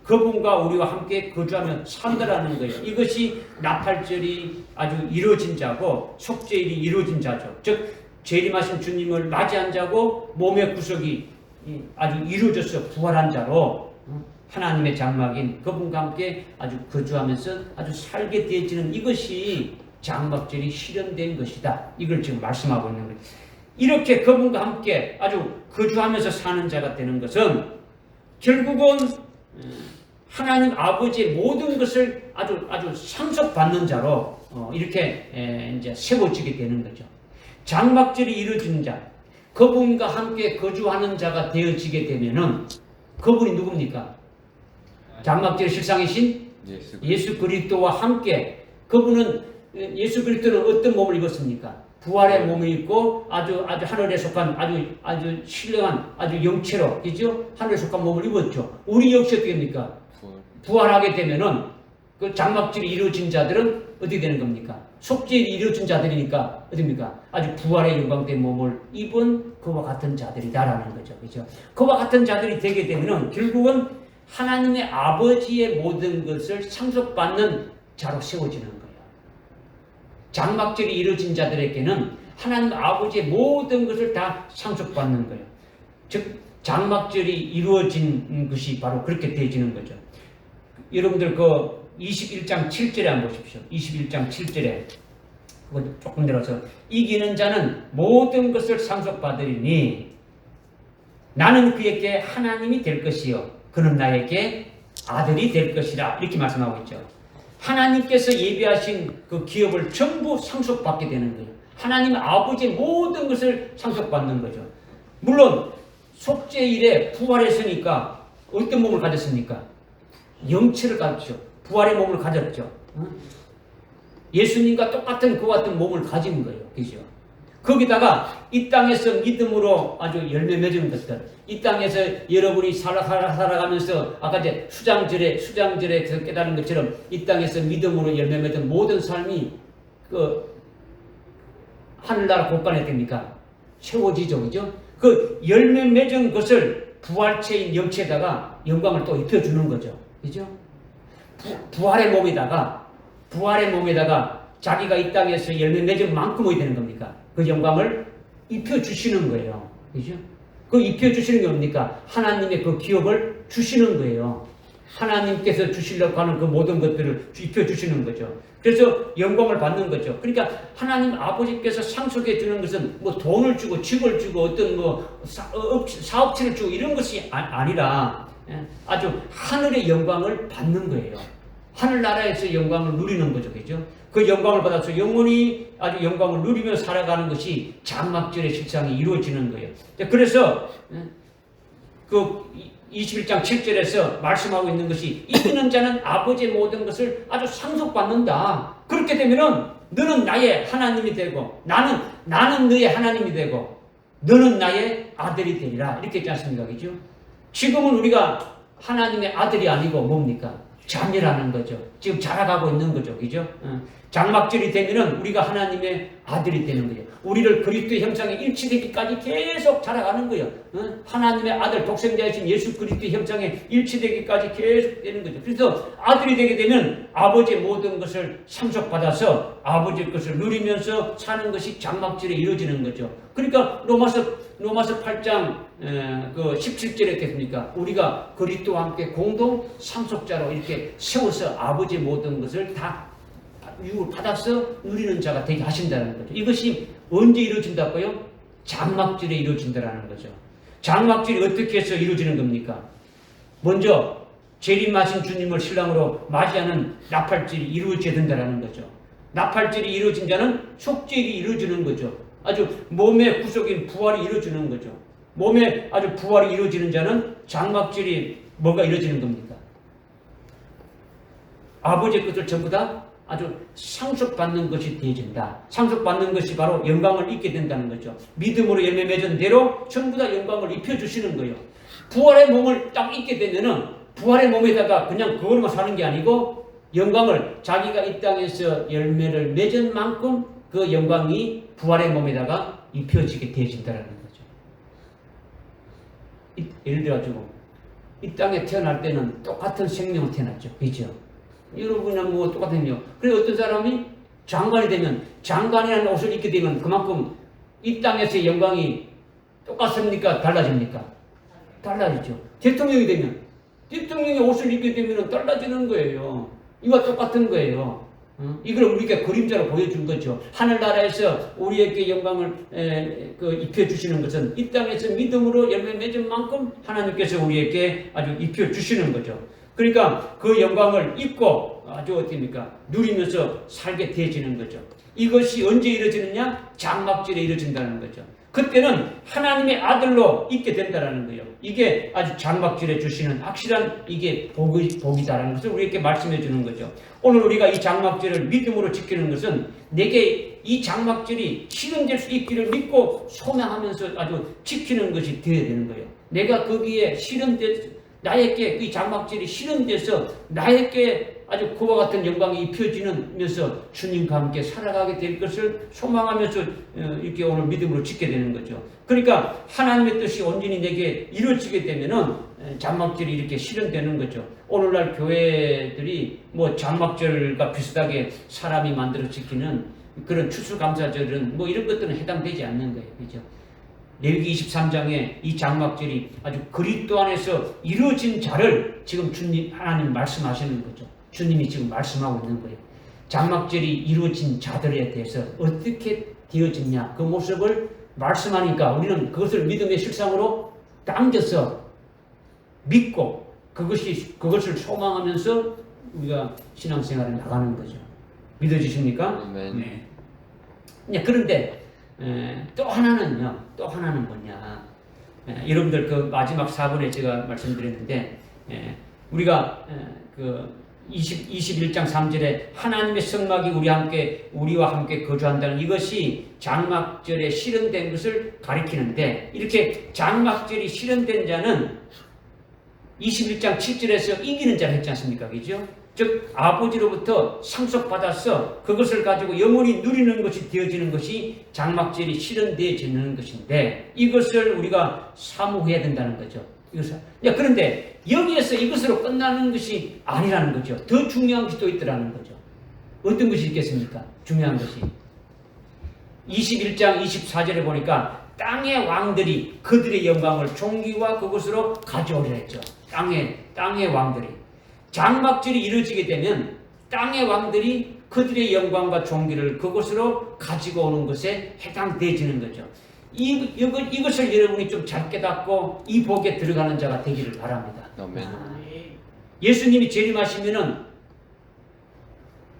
그분과 우리와 함께 거주하며 산다라는 거예요. 이것이 나팔절이 아주 이루어진 자고 속죄일이 이루어진 자죠. 즉 재림하신 주님을 맞이한 자고 몸의 구속이 아주 이루어져서 부활한 자로 하나님의 장막인 그분과 함께 아주 거주하면서 아주 살게 되어지는 이것이 장막절이 실현된 것이다. 이걸 지금 말씀하고 있는 거예요. 이렇게 그분과 함께 아주 거주하면서 사는 자가 되는 것은 결국은 하나님 아버지의 모든 것을 아주 상속받는 자로 이렇게 이제 세워지게 되는 거죠. 장막절이 이루어지는 자, 그분과 함께 거주하는 자가 되어지게 되면은 그분이 누굽니까? 장막절의 실상이신 예수 그리스도와 함께 그분은 예수 그리스도는 어떤 몸을 입었습니까? 부활의 몸을 입고 아주 하늘에 속한 아주 신령한 아주 영체로 그죠? 하늘에 속한 몸을 입었죠. 우리 역시 어떻게 됩니까? 부활하게 되면은 그 장막절이 이루어진 자들은 어떻게 되는 겁니까? 속죄일이 이루어진 자들이니까 어디입니까? 아주 부활의 영광된 몸을 입은 그와 같은 자들이다라는 거죠. 그죠? 그와 같은 자들이 되게 되면은 결국은 하나님의 아버지의 모든 것을 상속받는 자로 세워지는 거예요. 장막절이 이루어진 자들에게는 하나님 아버지의 모든 것을 다 상속받는 거예요. 즉 장막절이 이루어진 것이 바로 그렇게 되어지는 거죠. 여러분들 그 21장 7절에 한번 보십시오. 21장 7절에 그거 조금 들어서 이기는 자는 모든 것을 상속받으리니 나는 그에게 하나님이 될 것이요 그는 나에게 아들이 될 것이라 이렇게 말씀하고 있죠. 하나님께서 예비하신 그 기업을 전부 상속받게 되는 거예요. 하나님 아버지의 모든 것을 상속받는 거죠. 물론 속죄일에 부활했으니까 어떤 몸을 가졌습니까? 영체를 가졌죠. 부활의 몸을 가졌죠. 예수님과 똑같은 그 같은 몸을 가진 거예요. 그죠? 거기다가 이 땅에서 믿음으로 아주 열매 맺은 것들, 이 땅에서 여러분이 살아가면서 아까 이제 수장절에 깨달은 것처럼 이 땅에서 믿음으로 열매 맺은 모든 삶이 그 하늘나라 곳간에 됩니까? 채워지죠, 그죠? 그 열매 맺은 것을 부활체인 영체에다가 영광을 또 입혀주는 거죠. 그죠? 부활의 몸에다가 자기가 이 땅에서 열매 맺은 만큼 어디 되는 겁니까? 그 영광을 입혀주시는 거예요. 그죠? 그 입혀주시는 게 뭡니까? 하나님의 그 기업을 주시는 거예요. 하나님께서 주시려고 하는 그 모든 것들을 입혀주시는 거죠. 그래서 영광을 받는 거죠. 그러니까 하나님 아버지께서 상속해 주는 것은 뭐 돈을 주고 집을 주고 어떤 뭐 사업체를 주고 이런 것이 아니라 아주 하늘의 영광을 받는 거예요. 하늘나라에서 영광을 누리는 거죠. 그죠? 그 영광을 받아서 영원히 아주 영광을 누리며 살아가는 것이 장막절의 실상이 이루어지는 거예요. 그래서 그 21장 7절에서 말씀하고 있는 것이 이기는 자는 아버지의 모든 것을 아주 상속받는다. 그렇게 되면은 너는 나의 하나님이 되고 나는 너의 하나님이 되고 너는 나의 아들이 되리라. 이렇게 했지 않습니까? 그죠? 지금은 우리가 하나님의 아들이 아니고 뭡니까? 자녀라는 거죠. 지금 자라가고 있는 거죠. 그죠? 장막절이 되면은 우리가 하나님의 아들이 되는 거예요. 우리를 그리스도의 형상에 일치되기까지 계속 자라가는 거예요. 하나님의 아들, 독생자이신 예수 그리스도의 형상에 일치되기까지 계속 되는 거죠. 그래서 아들이 되게 되면 아버지의 모든 것을 상속받아서 아버지의 것을 누리면서 사는 것이 장막절에 이루어지는 거죠. 그러니까 로마서 8장 그 17절에 했습니까? 우리가 그리스도와 함께 공동 상속자로 이렇게 세워서 아버지의 모든 것을 다 유을 받아서 누리는 자가 되게 하신다는 거죠. 이것이 언제 이루어진다고요? 장막절에 이루어진다는 거죠. 장막절이 어떻게 해서 이루어지는 겁니까? 먼저 재림하신 주님을 신랑으로 맞이하는 나팔절이 이루어져야 된다는 거죠. 나팔절이 이루어진 자는 속죄일이 이루어지는 거죠. 아주 몸의 구속인 부활이 이루어지는 거죠. 몸에 아주 부활이 이루어지는 자는 장막절이 뭐가 이루어지는 겁니까? 아버지의 것을 전부 다 아주 상속받는 것이 되어진다. 상속받는 것이 바로 영광을 입게 된다는 거죠. 믿음으로 열매 맺은 대로 전부 다 영광을 입혀주시는 거예요. 부활의 몸을 딱 입게 되면은 부활의 몸에다가 그냥 그걸로만 사는 게 아니고 영광을 자기가 이 땅에서 열매를 맺은 만큼 그 영광이 부활의 몸에다가 입혀지게 되어진다는 거죠. 예를 들어가지고 이 땅에 태어날 때는 똑같은 생명을 태어났죠. 그죠? 여러분이랑 뭐 똑같은요. 그래서 어떤 사람이 장관이 되면 장관이라는 옷을 입게 되면 그만큼 이 땅에서의 영광이 똑같습니까? 달라집니까? 달라지죠. 대통령이 되면 대통령의 옷을 입게 되면 달라지는 거예요. 이와 똑같은 거예요. 이걸 우리가 그림자로 보여준 거죠. 하늘나라에서 우리에게 영광을 입혀주시는 것은 이 땅에서 믿음으로 열매 맺은 만큼 하나님께서 우리에게 아주 입혀주시는 거죠. 그러니까 그 영광을 입고 아주 어떻습니까? 누리면서 살게 되어지는 거죠. 이것이 언제 이루어지느냐? 장막절에 이루어진다는 거죠. 그때는 하나님의 아들로 있게 된다는 거예요. 이게 아주 장막절에 주시는 확실한 이게 복이다라는 것을 우리에게 말씀해 주는 거죠. 오늘 우리가 이 장막절을 믿음으로 지키는 것은 내게 이 장막절이 실현될 수 있기를 믿고 소망하면서 아주 지키는 것이 되어야 되는 거예요. 내가 거기에 나에게 이 장막절이 실현돼서 나에게 아주 그와 같은 영광이 입혀지면서 주님과 함께 살아가게 될 것을 소망하면서 이렇게 오늘 믿음으로 지게 되는 거죠. 그러니까 하나님의 뜻이 온전히 내게 이루어지게 되면은 장막절이 이렇게 실현되는 거죠. 오늘날 교회들이 뭐 장막절과 비슷하게 사람이 만들어 지키는 그런 추수감사절은 뭐 이런 것들은 해당되지 않는 거예요. 그죠? 레위기 23장에 이 장막절이 아주 그리스도 안에서 이루어진 자를 지금 주님 하나님 말씀하시는 거죠. 주님이 지금 말씀하고 있는 거예요. 장막절이 이루어진 자들에 대해서 어떻게 되어졌냐 그 모습을 말씀하니까 우리는 그것을 믿음의 실상으로 당겨서 믿고 그것을 소망하면서 우리가 신앙생활을 나가는 거죠. 믿어지십니까? 네. 그런데 또 하나는 뭐냐? 여러분들 그 마지막 4번에 제가 말씀드렸는데 우리가 그 21장 3절에 하나님의 성막이 우리와 함께 거주한다는 이것이 장막절에 실현된 것을 가리키는데 이렇게 장막절이 실현된 자는 21장 7절에서 이기는 자를 했지 않습니까? 그죠? 즉 아버지로부터 상속받아서 그것을 가지고 영원히 누리는 것이 되어지는 것이 장막절이 실현되어지는 것인데 이것을 우리가 사모해야 된다는 거죠. 그런데 여기에서 이것으로 끝나는 것이 아니라는 거죠. 더 중요한 것이 또 있더라는 거죠. 어떤 것이 있겠습니까? 중요한 것이 21장 24절에 보니까 땅의 왕들이 그들의 영광을 종기와 그것으로 가져오려 했죠. 땅의 왕들이 장막절이 이루어지게 되면 땅의 왕들이 그들의 영광과 종기를 그것으로 가지고 오는 것에 해당되어지는 거죠. 이것을 여러분이 좀 잘 깨닫고 이 복에 들어가는 자가 되기를 바랍니다.
아멘.
예수님이 재림하시면은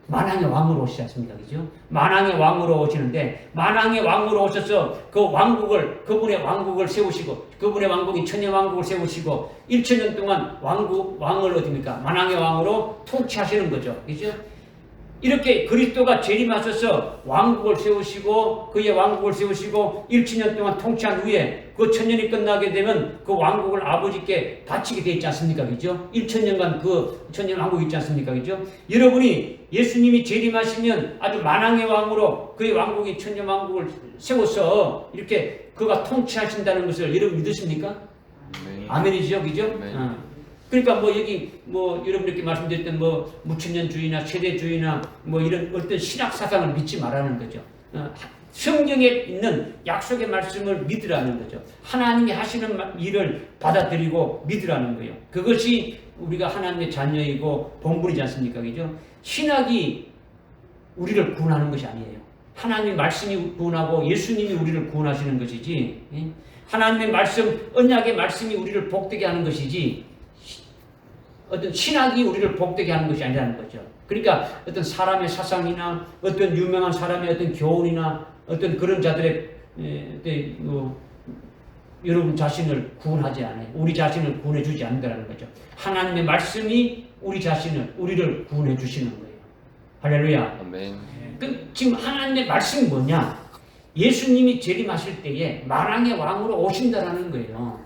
만왕의 왕으로 오시지 않습니까? 그죠? 만왕의 왕으로 오시는데 만왕의 왕으로 오셔서 그 왕국을 그분의 왕국을 세우시고 그분의 왕국이 천년 왕국을 세우시고 1000년 동안 왕을 어딥니까? 만왕의 왕으로 통치하시는 거죠. 그죠? 이렇게 그리스도가 재림하셔서 왕국을 세우시고 그의 왕국을 세우시고 1000년 동안 통치한 후에 그 1000년이 끝나게 되면 그 왕국을 아버지께 바치게 되어 있지 않습니까? 그죠? 1000년간 그 1000년 왕국이 있지 않습니까? 그죠? 여러분이 예수님이 재림하시면 아주 만왕의 왕으로 그의 왕국이 1000년 왕국을 세워서 이렇게 그가 통치하신다는 것을 여러분 믿으십니까?
네.
아멘이죠? 그죠?
네.
그러니까 여기 여러분들께 말씀드렸던 무천년주의나 세대주의나 이런 어떤 신학 사상을 믿지 말라는 거죠. 성경에 있는 약속의 말씀을 믿으라는 거죠. 하나님이 하시는 일을 받아들이고 믿으라는 거예요. 그것이 우리가 하나님의 자녀이고 본분이지 않습니까? 그죠? 신학이 우리를 구원하는 것이 아니에요. 하나님의 말씀이 구원하고 예수님이 우리를 구원하시는 것이지, 하나님의 말씀, 언약의 말씀이 우리를 복되게 하는 것이지 어떤 신학이 우리를 복되게 하는 것이 아니라는 거죠. 그러니까 어떤 사람의 사상이나 어떤 유명한 사람의 어떤 교훈이나 어떤 그런 자들의 여러분 자신을 구원하지 않아요. 우리 자신을 구원해 주지 않는다는 거죠. 하나님의 말씀이 우리를 구원해 주시는 거예요. 할렐루야.
아멘.
지금 하나님의 말씀이 뭐냐? 예수님이 재림하실 때에 만왕의 왕으로 오신다라는 거예요.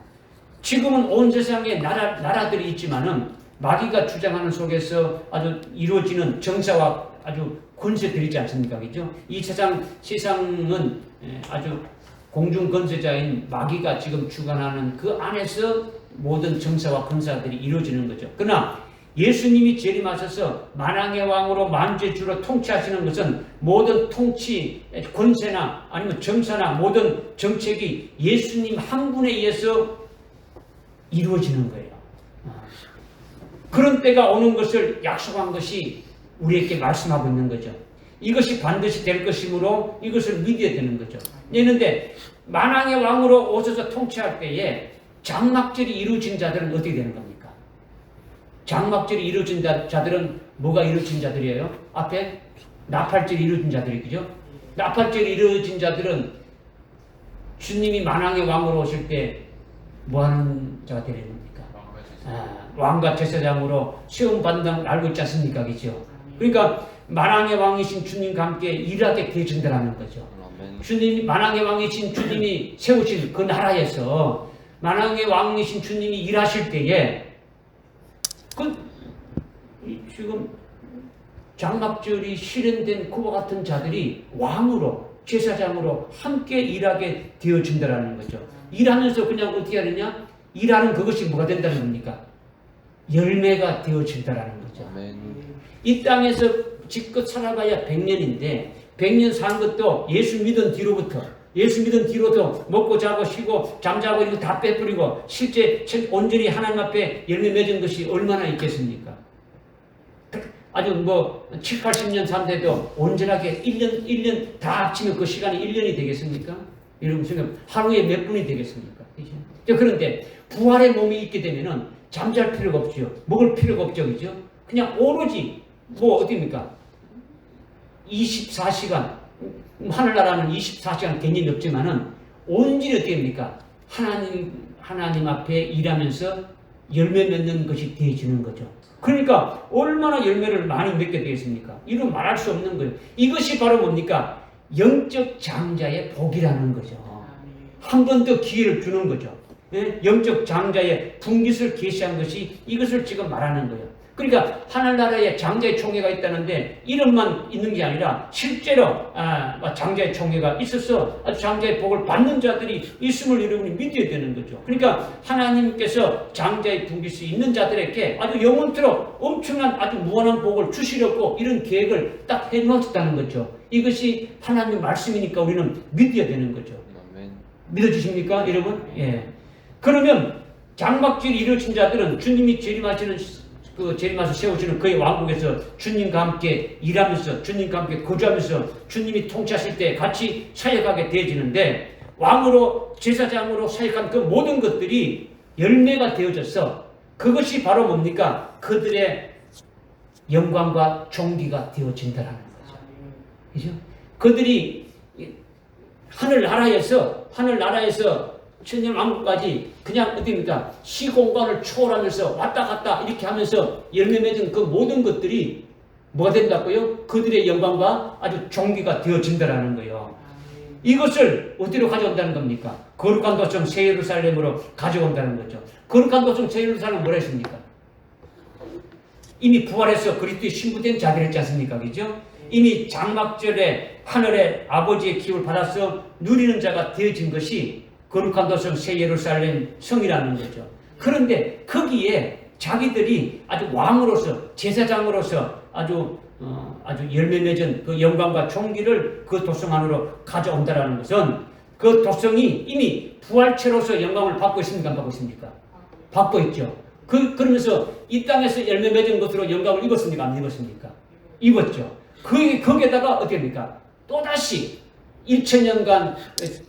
지금은 온 세상에 나라들이 있지만은 마귀가 주장하는 속에서 아주 이루어지는 정사와 아주 권세들이 있지 않습니까? 그죠? 이 세상은 아주 공중 권세자인 마귀가 지금 주관하는 그 안에서 모든 정사와 권사들이 이루어지는 거죠. 그러나 예수님이 재림하셔서 만왕의 왕으로 만주주로 통치하시는 것은 모든 통치, 권세나 아니면 정사나 모든 정책이 예수님 한 분에 의해서 이루어지는 거예요. 그런 때가 오는 것을 약속한 것이 우리에게 말씀하고 있는 거죠. 이것이 반드시 될 것이므로 이것을 믿어야 되는 거죠. 그런데 만왕의 왕으로 오셔서 통치할 때에 장막절이 이루어진 자들은 어떻게 되는 겁니까? 장막절이 이루어진 자들은 뭐가 이루어진 자들이에요? 앞에 나팔절이 이루어진 자들이죠. 나팔절이 이루어진 자들은 주님이 만왕의 왕으로 오실 때 뭐하는 자가 되는 겁니까? 왕과 제사장으로 시험 받는다는 알고 있지 않습니까? 그죠? 그러니까 만왕의 왕이신 주님과 함께 일하게 되어진다는 거죠. 만왕의 왕이신 주님이 세우신 그 나라에서 만왕의 왕이신 주님이 일하실 때에 지금 장막절이 실현된 그와 같은 자들이 왕으로 제사장으로 함께 일하게 되어진다는 거죠. 일하면서 그냥 어떻게 하느냐? 일하는 그것이 뭐가 된다는 겁니까? 열매가 되어진다는 거죠.
아멘.
이 땅에서 지껏 살아봐야 100년인데 100년 산 것도 예수 믿은 뒤로도 먹고 자고 쉬고 잠자고 이거 다 빼버리고 실제 온전히 하나님 앞에 열매 맺은 것이 얼마나 있겠습니까? 아주 7, 80년 산데도 온전하게 1년 다 합치면 그 시간이 1년이 되겠습니까? 여러분 생각 하루에 몇 분이 되겠습니까? 그런데 부활의 몸이 있게 되면은 잠잘 필요가 없죠. 먹을 필요가 없죠. 그죠? 그냥 오로지 어디입니까? 24시간 하늘나라는 24시간 개념이 없지만은 온전히 어떻게 됩니까? 하나님 앞에 일하면서 열매 맺는 것이 되어지는 거죠. 그러니까 얼마나 열매를 많이 맺게 되겠습니까? 이건 말할 수 없는 거예요. 이것이 바로 뭡니까? 영적 장자의 복이라는 거죠. 한 번 더 기회를 주는 거죠. 영적 장자의 분깃을 계시한 것이 이것을 지금 말하는 거예요. 그러니까 하늘나라에 장자의 총회가 있다는데 이름만 있는 게 아니라 실제로 장자의 총회가 있어서 아주 장자의 복을 받는 자들이 있음을 여러분이 믿어야 되는 거죠. 그러니까 하나님께서 장자의 분깃이 있는 자들에게 아주 영원토록 엄청난 아주 무한한 복을 주시려고 이런 계획을 딱 해놓았다는 거죠. 이것이 하나님 말씀이니까 우리는 믿어야 되는 거죠. 믿어주십니까, 여러분? 예. 그러면 장막절이 이루어진 자들은 주님이 재림하셔서 세우시는 그의 왕국에서 주님과 함께 일하면서 주님과 함께 거주하면서 주님이 통치하실 때 같이 사역하게 되어지는데 왕으로 제사장으로 사역한 그 모든 것들이 열매가 되어져서 그것이 바로 뭡니까? 그들의 영광과 존귀가 되어진다라는 거죠. 그죠? 그들이 하늘나라에서 천년 왕국까지 그냥 어디입니까? 시공간을 초월하면서 왔다 갔다 이렇게 하면서 열매 맺은 그 모든 것들이 뭐가 된다고요? 그들의 영광과 아주 존귀가 되어진다라는 거예요. 이것을 어디로 가져온다는 겁니까? 거룩한 도성 새 예루살렘으로 가져온다는 거죠. 거룩한 도성 새 예루살렘은 뭐라 했습니까? 이미 부활해서 그리스도의 신부된 자들이었지 않습니까? 그죠? 이미 장막절에 하늘의 아버지의 기업을 받아서 누리는 자가 되어진 것이 거룩한 도성 새 예루살렘 성이라는 거죠. 그런데 거기에 자기들이 아주 왕으로서 제사장으로서 아주 열매 맺은 그 영광과 존귀를 그 도성 안으로 가져온다라는 것은 그 도성이 이미 부활체로서 영광을 받고 있습니까? 안 받고 있습니까? 받고 있죠. 그러면서 이 땅에서 열매 맺은 것으로 영광을 입었습니까? 안 입었습니까? 입었죠. 거기에다가 어떻게 합니까? 또다시 1000년간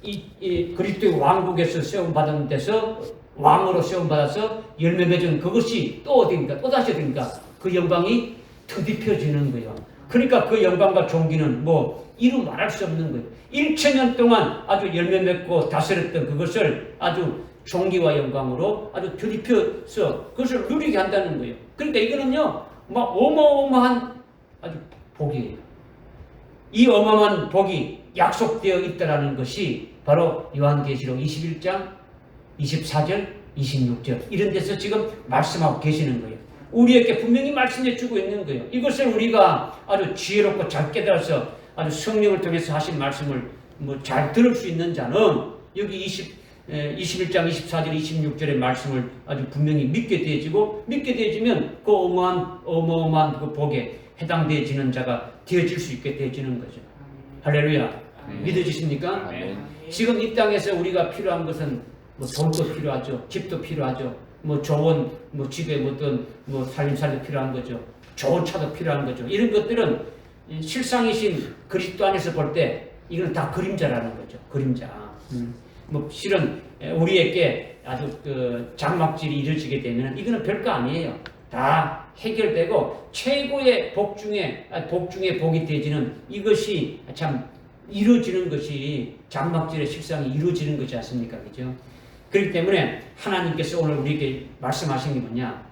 이 그리스도의 왕국에서 세움받은 데서 왕으로 세움받아서 열매 맺은 그것이 또 어디입니까? 또다시 어디입니까? 그 영광이 더딥혀지는 거예요. 그러니까 그 영광과 존귀는 뭐 이루 말할 수 없는 거예요. 1000년 동안 아주 열매 맺고 다스렸던 그것을 아주 존귀와 영광으로 아주 더딥혀서 그것을 누리게 한다는 거예요. 그러니까 이거는요, 막 어마어마한 아주 복이에요. 이 어마어마한 복이 약속되어 있다는 것이 바로 요한계시록 21장 24절 26절 이런 데서 지금 말씀하고 계시는 거예요. 우리에게 분명히 말씀해 주고 있는 거예요. 이것을 우리가 아주 지혜롭고 잘 깨달아서 아주 성령을 통해서 하신 말씀을 잘 들을 수 있는 자는 여기 21장 24절 26절의 말씀을 아주 분명히 믿게 되어지면 그 어마어마한 그 복에 해당되어지는 자가 되어질 수 있게 되어지는 거죠. 할렐루야. 믿어지십니까? 지금 이 땅에서 우리가 필요한 것은 돈도 필요하죠. 집도 필요하죠. 좋은 집에 어떤 살림살이도 필요한 거죠. 좋은 차도 필요한 거죠. 이런 것들은 실상이신 그리스도 안에서 볼 때 이건 다 그림자라는 거죠. 그림자. 실은 우리에게 아주 그 장막질이 이루어지게 되면 이거는 별거 아니에요. 다 해결되고 최고의 복 중에 복이 되어지는 이것이 참 이루어지는 것이 장막절의 실상이 이루어지는 것이지 않습니까? 그죠? 그렇기 때문에 하나님께서 오늘 우리에게 말씀하신 게 뭐냐?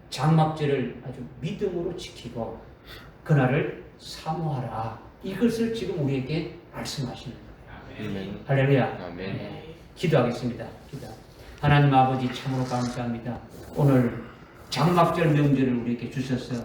장막절을 아주 믿음으로 지키고 그날을 사모하라. 이것을 지금 우리에게 말씀하시는 거예요. 아멘. 할렐루야. 아멘. 네, 기도하겠습니다. 하나님 아버지 참으로 감사합니다. 오늘 장막절 명절을 우리에게 주셔서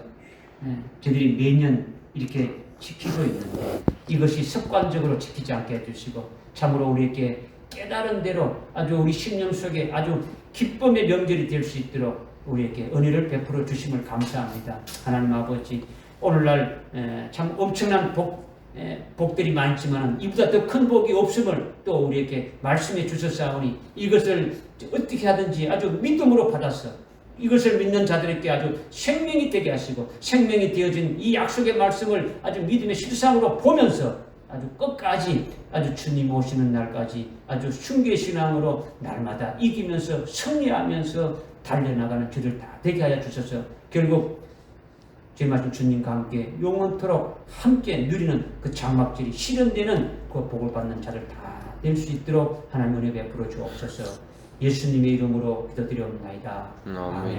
저희들이 매년 이렇게 지키고 있는데 이것이 습관적으로 지키지 않게 해주시고 참으로 우리에게 깨달은 대로 아주 우리 심령 속에 아주 기쁨의 명절이 될 수 있도록 우리에게 은혜를 베풀어 주심을 감사합니다. 하나님 아버지 오늘날 참 엄청난 복들이 많지만 이보다 더 큰 복이 없음을 또 우리에게 말씀해 주셨사오니 이것을 어떻게 하든지 아주 믿음으로 받아서 이것을 믿는 자들에게 아주 생명이 되게 하시고 생명이 되어진 이 약속의 말씀을 아주 믿음의 실상으로 보면서 아주 끝까지 아주 주님 오시는 날까지 아주 순교의 신앙으로 날마다 이기면서 승리하면서 달려나가는 저들 다 되게 하여 주셔서 결국 제 말씀 주님과 함께 영원토록 함께 누리는 그 장막질이 실현되는 그 복을 받는 자들 다 될 수 있도록 하나님 은혜 베풀어 주옵소서. 예수님의 이름으로 기도드리옵나이다. 아멘.